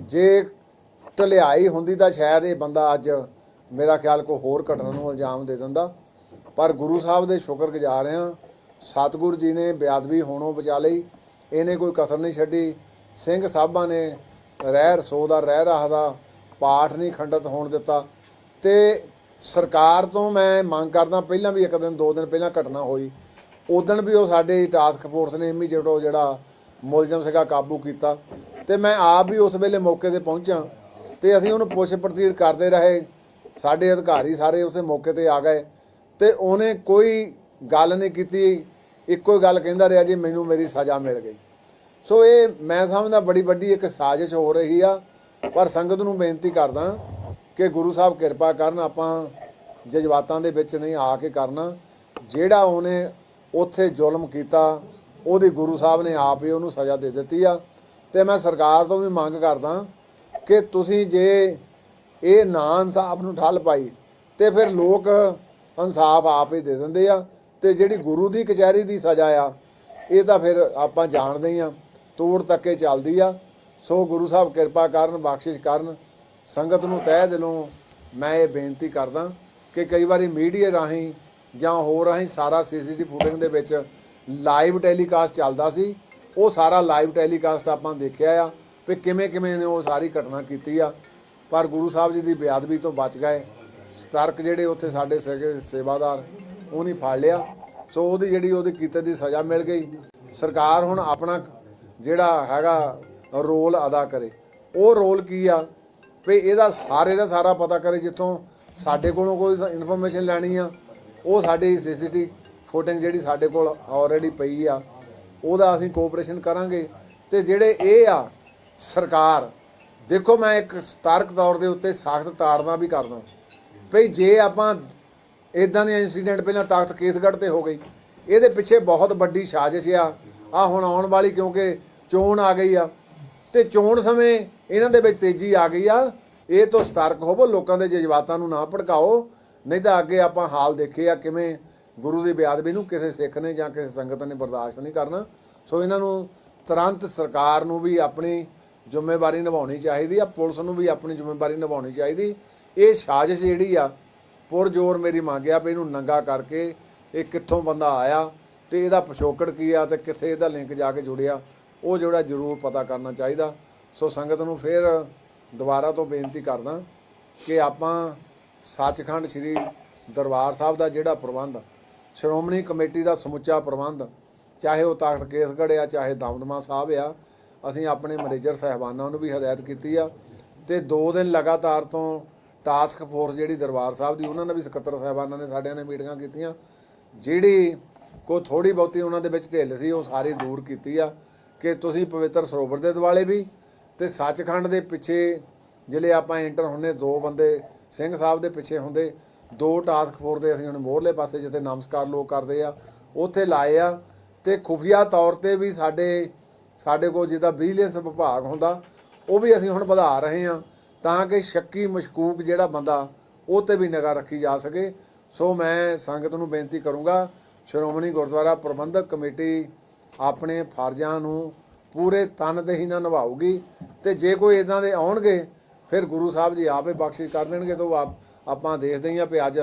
ਜੇ ਢਲਿਆਈ ਹੁੰਦੀ ਤਾਂ ਸ਼ਾਇਦ ਇਹ ਬੰਦਾ ਅੱਜ ਮੇਰਾ ਖਿਆਲ ਕੋਈ ਹੋਰ ਘਟਨਾ ਨੂੰ ਇਲਜ਼ਾਮ ਦੇ ਦਿੰਦਾ। ਪਰ ਗੁਰੂ ਸਾਹਿਬ ਦੇ ਸ਼ੁਕਰਗੁਜ਼ਾਰ ਹਾਂ, ਸਤਿਗੁਰੂ ਜੀ ਨੇ ਬੇਅਦਬੀ ਹੋਣੋਂ ਬਚਾ ਲਈ, ਇਹਨੇ ਕੋਈ ਕਸਰ ਨਹੀਂ ਛੱਡੀ। ਸਿੰਘ ਸਾਹਿਬਾਂ ਨੇ ਰਹਿ ਰਸੋ ਦਾ ਰਹਿ ਰਹਾ ਦਾ ਪਾਠ ਨਹੀਂ ਖੰਡਿਤ ਹੋਣ ਦਿੱਤਾ। ਤੇ ਸਰਕਾਰ ਤੋਂ ਮੈਂ ਮੰਗ ਕਰਦਾ, ਪਹਿਲਾਂ ਵੀ ਇੱਕ ਦਿਨ 2 ਦਿਨ ਪਹਿਲਾਂ ਘਟਨਾ ਹੋਈ, ਉਦੋਂ ਵੀ ਉਹ ਸਾਡੇ ਟਾਸਕ ਫੋਰਸ ਨੇ ਇਮੀਡੀਏਟ ਜਿਹੜਾ ਮੁਲਜ਼ਮ ਸੀਗਾ ਕਾਬੂ ਕੀਤਾ। ਤੇ ਮੈਂ ਆਪ ਵੀ ਉਸ ਵੇਲੇ ਮੌਕੇ ਤੇ ਪਹੁੰਚਾਂ ਤੇ ਅਸੀਂ ਉਹਨੂੰ ਪੁੱਛ ਪੜਤਾਲ ਕਰਦੇ ਰਹੇ। ਸਾਡੇ ਅਧਿਕਾਰੀ ਸਾਰੇ ਉਸੇ ਮੌਕੇ ਤੇ ਆ ਗਏ ਤੇ ਉਹਨੇ ਕੋਈ ਗੱਲ ਨਹੀਂ ਕੀਤੀ, ਇੱਕੋ ਹੀ ਗੱਲ ਕਹਿੰਦਾ ਰਿਹਾ ਜੀ ਮੈਨੂੰ ਮੇਰੀ ਸਜ਼ਾ ਮਿਲ ਗਈ। ਸੋ ਇਹ ਮੈਂ ਸਮਝਦਾ ਬੜੀ ਵੱਡੀ ਇੱਕ ਸਾਜ਼ਿਸ਼ ਹੋ ਰਹੀ ਆ। ਪਰ ਸੰਗਤ ਨੂੰ ਬੇਨਤੀ ਕਰਦਾ ਕਿ ਗੁਰੂ ਸਾਹਿਬ ਕਿਰਪਾ ਕਰਨ, ਆਪਾਂ ਜਜ਼ਬਾਤਾਂ ਦੇ ਵਿੱਚ ਨਹੀਂ ਆ ਕੇ ਕਰਨਾ। ਜਿਹੜਾ ਉਹਨੇ ਉੱਥੇ ਜ਼ੁਲਮ ਕੀਤਾ ਉਹਦੀ ਗੁਰੂ ਸਾਹਿਬ ਨੇ ਆਪ ਹੀ ਉਹਨੂੰ ਸਜ਼ਾ ਦੇ ਦਿੱਤੀ ਆ। ਤੇ ਮੈਂ ਸਰਕਾਰ ਤੋਂ ਵੀ ਮੰਗ ਕਰਦਾ ਕਿ ਤੁਸੀਂ ਜੇ ਇਹ ਨਾ ਇਨਸਾਫ ਨੂੰ ਠੱਲ ਪਾਈ ਤੇ ਫਿਰ ਲੋਕ ਇਨਸਾਫ ਆਪ ਹੀ ਦੇ ਦਿੰਦੇ ਆ। ਤੇ ਜਿਹੜੀ ਗੁਰੂ ਦੀ ਕਚਹਿਰੀ ਦੀ ਸਜ਼ਾ ਆ ਇਹ ਤਾਂ ਫਿਰ ਆਪਾਂ ਜਾਣਦੇ ਹੀ ਆ, ਤੋੜ ਤੱਕੇ ਚੱਲਦੀ ਆ। ਸੋ ਗੁਰੂ ਸਾਹਿਬ ਕਿਰਪਾ ਕਰਨ, ਬਖਸ਼ਿਸ਼ ਕਰਨ। ਸੰਗਤ ਨੂੰ ਤਹਿ ਦਿਲੋਂ ਮੈਂ ਇਹ ਬੇਨਤੀ ਕਰਦਾ ਕਿ ਕਈ ਵਾਰੀ ਮੀਡੀਆ ਰਾਹੀਂ ਜਾਂ ਹੋਰ ਰਾਹੀਂ ਸਾਰਾ ਸੀਸੀਟੀ ਫੁਟੇਜ ਦੇ ਵਿੱਚ ਲਾਈਵ ਟੈਲੀਕਾਸਟ ਚੱਲਦਾ ਸੀ, ਉਹ ਸਾਰਾ ਲਾਈਵ ਟੈਲੀਕਾਸਟ ਆਪਾਂ ਦੇਖਿਆ ਆ ਵੀ ਕਿਵੇਂ ਕਿਵੇਂ ਨੇ ਉਹ ਸਾਰੀ ਘਟਨਾ ਕੀਤੀ ਆ। ਪਰ ਗੁਰੂ ਸਾਹਿਬ ਜੀ ਦੀ ਬੇਅਦਬੀ ਤੋਂ ਬਚ ਗਏ। ਸਤਰਕ ਜਿਹੜੇ ਉੱਥੇ ਸਾਡੇ ਸੇਵਾਦਾਰ ਉਹ ਨਹੀਂ ਫੜ ਲਿਆ। ਸੋ ਉਹਦੀ ਜਿਹੜੀ ਉਹਦੇ ਕੀਤੇ ਦੀ ਸਜ਼ਾ ਮਿਲ ਗਈ। ਸਰਕਾਰ ਹੁਣ ਆਪਣਾ ਜਿਹੜਾ ਹੈਗਾ ਰੋਲ ਅਦਾ ਕਰੇ। ਉਹ ਰੋਲ ਕੀ ਆ ਵੀ ਇਹਦਾ ਸਾਰੇ ਦਾ ਸਾਰਾ ਪਤਾ ਕਰੇ। ਜਿੱਥੋਂ ਸਾਡੇ ਕੋਲੋਂ ਕੋਈ ਇਨਫੋਰਮੇਸ਼ਨ ਲੈਣੀ ਆ, ਉਹ ਸਾਡੀ ਸੀਸੀਟੀ ਫੁਟੇਜ ਜਿਹੜੀ ਸਾਡੇ ਕੋਲ ਆਲਰੇਡੀ ਪਈ ਆ, ਉਹਦਾ ਅਸੀਂ ਕੋਆਪਰੇਸ਼ਨ ਕਰਾਂਗੇ। ਤੇ ਜਿਹੜੇ ਇਹ ਆ ਸਰਕਾਰ, ਦੇਖੋ ਮੈਂ ਇੱਕ ਸਤਰਕ ਤੌਰ ਦੇ ਉੱਤੇ ਸਖਤ ਤਾੜਨਾ ਵੀ ਕਰਦਾ ਭਈ ਜੇ ਆਪਾਂ ਇਦਾਂ ਦੇ ਇੰਸੀਡੈਂਟ ਪਹਿਲਾਂ ਤਖਤ ਕੇਸਗੜ੍ਹ ਤੇ ਹੋ ਗਈ, ਇਹਦੇ ਪਿੱਛੇ ਬਹੁਤ ਵੱਡੀ ਸਾਜ਼ਿਸ਼ ਆ ਹੁਣ ਆਉਣ ਵਾਲੀ, ਕਿਉਂਕਿ ਚੋਣ ਆ ਗਈ ਆ ਤੇ ਚੋਣ ਸਮੇਂ ਇਹਨਾਂ ਦੇ ਵਿੱਚ ਤੇਜ਼ੀ ਆ ਗਈ ਆ। ਇਹ ਤੋਂ ਸਤਰਕ ਹੋਵੋ, ਲੋਕਾਂ ਦੇ ਜਜ਼ਬਾਤਾਂ ਨੂੰ ਨਾ ਭੜਕਾਓ, ਨਹੀਂ ਤਾਂ ਅੱਗੇ ਆਪਾਂ ਹਾਲ ਦੇਖੇ ਆ ਕਿਵੇਂ ਗੁਰੂ ਦੀ ਬੇਅਦਬੀ ਨੂੰ ਕਿਸੇ ਸਿੱਖ ਨੇ ਜਾਂ ਕਿਸੇ ਸੰਗਤ ਨੇ ਬਰਦਾਸ਼ਤ ਨਹੀਂ ਕਰਨਾ। ਸੋ ਇਹਨਾਂ ਨੂੰ ਤੁਰੰਤ ਸਰਕਾਰ ਨੂੰ ਵੀ ਆਪਣੀ ਜ਼ਿੰਮੇਵਾਰੀ ਨਿਭਾਉਣੀ ਚਾਹੀਦੀ ਆ, ਪੁਲਿਸ ਨੂੰ ਵੀ ਆਪਣੀ ਜ਼ਿੰਮੇਵਾਰੀ ਨਿਭਾਉਣੀ ਚਾਹੀਦੀ। ਇਹ ਸਾਜ਼ਿਸ਼ ਜਿਹੜੀ ਆ ਪੁਰਜ਼ੋਰ ਮੇਰੀ ਮੰਗ ਆ ਵੀ ਇਹਨੂੰ ਨੰਗਾ ਕਰਕੇ ਇਹ ਕਿੱਥੋਂ ਬੰਦਾ ਆਇਆ ਤੇ ਇਹਦਾ ਪਿਛੋਕੜ ਕੀ ਆ ਤੇ ਕਿੱਥੇ ਇਹਦਾ ਲਿੰਕ ਜਾ ਕੇ ਜੁੜਿਆ, ਉਹ ਜਿਹੜਾ ਜ਼ਰੂਰ ਪਤਾ ਕਰਨਾ ਚਾਹੀਦਾ। ਸੋ ਸੰਗਤ ਨੂੰ ਫਿਰ ਦੁਬਾਰਾ ਤੋਂ ਬੇਨਤੀ ਕਰਦਾ ਕਿ ਆਪਾਂ ਸੱਚਖੰਡ ਸ੍ਰੀ ਦਰਬਾਰ ਸਾਹਿਬ ਦਾ ਜਿਹੜਾ ਪ੍ਰਬੰਧ, ਸ਼੍ਰੋਮਣੀ ਕਮੇਟੀ ਦਾ ਸਮੁੱਚਾ ਪ੍ਰਬੰਧ, ਚਾਹੇ ਉਹ ਤਖਤ ਕੇਸਗੜ੍ਹ ਆ ਚਾਹੇ ਦਮਦਮਾ ਸਾਹਿਬ ਆ, ਅਸੀਂ ਆਪਣੇ ਮੈਨੇਜਰ ਸਾਹਿਬਾਨਾਂ ਨੂੰ ਵੀ ਹਦਾਇਤ ਕੀਤੀ ਆ। ਤੇ 2 ਦਿਨ ਲਗਾਤਾਰ ਤੋਂ ਟਾਸਕ ਫੋਰਸ ਜਿਹੜੀ ਦਰਬਾਰ ਸਾਹਿਬ ਦੀ, ਉਹਨਾਂ ਨੇ ਵੀ ਸਕੱਤਰ ਸਾਹਿਬਾਨਾਂ ਨੇ ਸਾਡਿਆਂ ਨੇ ਮੀਟਿੰਗਾਂ ਕੀਤੀਆਂ। ਜਿਹੜੀ ਕੋਈ ਥੋੜੀ ਬਹੁਤੀ ਉਹਨਾਂ ਦੇ ਵਿੱਚ ਢਿੱਲ ਸੀ ਉਹ ਸਾਰੀ ਦੂਰ ਕੀਤੀ ਆ ਕਿ ਤੁਸੀਂ ਪਵਿੱਤਰ ਸਰੋਵਰ ਦੇ ਦੁਆਲੇ ਵੀ ਤੇ ਸੱਚਖੰਡ ਦੇ ਪਿੱਛੇ ਜਿਹੜੇ ਆਪਾਂ ਐਂਟਰ ਹੁੰਦੇ 2 ਬੰਦੇ ਸਿੰਘ ਸਾਹਿਬ ਦੇ ਪਿੱਛੇ ਹੁੰਦੇ, 2 ਟਾਸਕ ਫੋਰਸ ਦੇ ਅਸੀਂ ਹੁਣ ਮੋਹਰਲੇ ਪਾਸੇ ਜਿੱਥੇ ਨਮਸਕਾਰ ਲੋਕ ਕਰਦੇ ਆ ਉੱਥੇ ਲਾਏ ਆ। ਤੇ ਖੁਫੀਆ ਤੌਰ ਤੇ ਵੀ ਸਾਡੇ ਕੋਲ ਜਿਹਦਾ ਵਿਜੀਲੈਂਸ ਵਿਭਾਗ ਹੁੰਦਾ ਉਹ ਵੀ ਅਸੀਂ ਹੁਣ ਵਧਾ ਰਹੇ ਹਾਂ ਤਾਂ ਕਿ ਸ਼ੱਕੀ ਮਸ਼ਕੂਕ ਜਿਹੜਾ ਬੰਦਾ ਉਹ ਤੇ ਵੀ ਨਿਗਾਹ ਰੱਖੀ ਜਾ ਸਕੇ। ਸੋ ਮੈਂ ਸੰਗਤ ਨੂੰ ਬੇਨਤੀ ਕਰੂੰਗਾ, ਸ਼੍ਰੋਮਣੀ ਗੁਰਦੁਆਰਾ ਪ੍ਰਬੰਧਕ ਕਮੇਟੀ ਆਪਣੇ ਫਰਜ਼ਾਂ ਨੂੰ ਪੂਰੇ ਤਨਦੇਹੀ ਨਾਲ ਨਿਭਾਊਗੀ। ਤੇ ਜੇ ਕੋਈ ਇਦਾਂ ਦੇ ਆਉਣਗੇ ਫਿਰ ਗੁਰੂ ਸਾਹਿਬ ਜੀ ਆਪੇ ਬਖਸ਼ਿਸ਼ ਕਰ ਦੇਣਗੇ। ਤਾਂ ਆਪਾਂ ਦੇਖਦੇ ਹੀ ਆ ਵੀ ਅੱਜ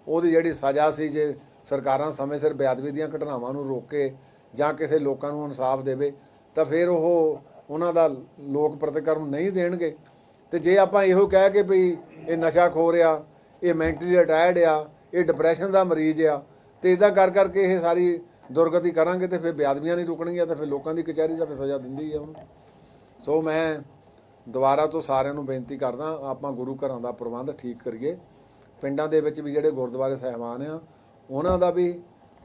ਉਹਦੀ ਜਿਹੜੀ ਸਜ਼ਾ ਸੀ, ਜੇ ਸਰਕਾਰਾਂ ਸਮੇਂ ਸਿਰ ਬੇਅਦਬੀ ਦੀਆਂ ਘਟਨਾਵਾਂ ਨੂੰ ਰੋਕੇ ਜਾਂ ਕਿਸੇ ਲੋਕਾਂ ਨੂੰ ਇਨਸਾਫ ਦੇਵੇ ਤਾਂ ਫਿਰ ਉਹਨਾਂ ਦਾ ਲੋਕ ਪ੍ਰਤੀਕਰਮ ਨਹੀਂ ਦੇਣਗੇ। ਤੇ ਜੇ ਆਪਾਂ ਇਹੋ ਕਹਿ ਕੇ ਵੀ ਇਹ ਨਸ਼ਾਖੋਰ ਆ, ਇਹ ਮੈਂਟਲੀ ਰਿਟਾਇਰਡ ਆ, ਇਹ ਡਿਪਰੈਸ਼ਨ ਦਾ ਮਰੀਜ਼ ਆ, ਤੇ ਇਦਾਂ ਕਰਕੇ ਇਹ ਸਾਰੀ ਦੁਰਗਤੀ ਕਰਾਂਗੇ ਤੇ ਫਿਰ ਬੇਅਦਬੀਆਂ ਨਹੀਂ ਰੁਕਣਗੀਆਂ ਤੇ ਫਿਰ ਲੋਕਾਂ ਦੀ ਕਚਹਿਰੀ ਦਾ ਫਿਰ ਸਜ਼ਾ ਦਿੰਦੀ ਆ ਉਹਨੂੰ। ਸੋ ਮੈਂ ਦੁਬਾਰਾ ਤੋਂ ਸਾਰਿਆਂ ਨੂੰ ਬੇਨਤੀ ਕਰਦਾ, ਆਪਾਂ ਗੁਰੂ ਘਰਾਂ ਦਾ ਪ੍ਰਬੰਧ ਠੀਕ ਕਰੀਏ। ਪਿੰਡਾਂ ਦੇ ਵਿੱਚ ਵੀ ਜਿਹੜੇ ਗੁਰਦੁਆਰੇ ਸਾਹਿਬਾਨ ਆ ਉਹਨਾਂ ਦਾ ਵੀ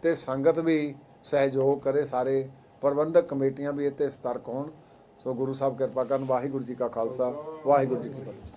ਤੇ ਸੰਗਤ ਵੀ ਸਹਿਯੋਗ ਕਰੇ, ਸਾਰੇ ਪ੍ਰਬੰਧਕ ਕਮੇਟੀਆਂ ਵੀ ਇੱਥੇ ਸਤਰਕ ਹੋਣ। ਸੋ ਗੁਰੂ ਸਾਹਿਬ ਕਿਰਪਾ ਕਰਨ। ਵਾਹਿਗੁਰੂ ਜੀ ਕਾ ਖਾਲਸਾ, ਵਾਹਿਗੁਰੂ ਜੀ ਕੀ ਫਤਿਹ।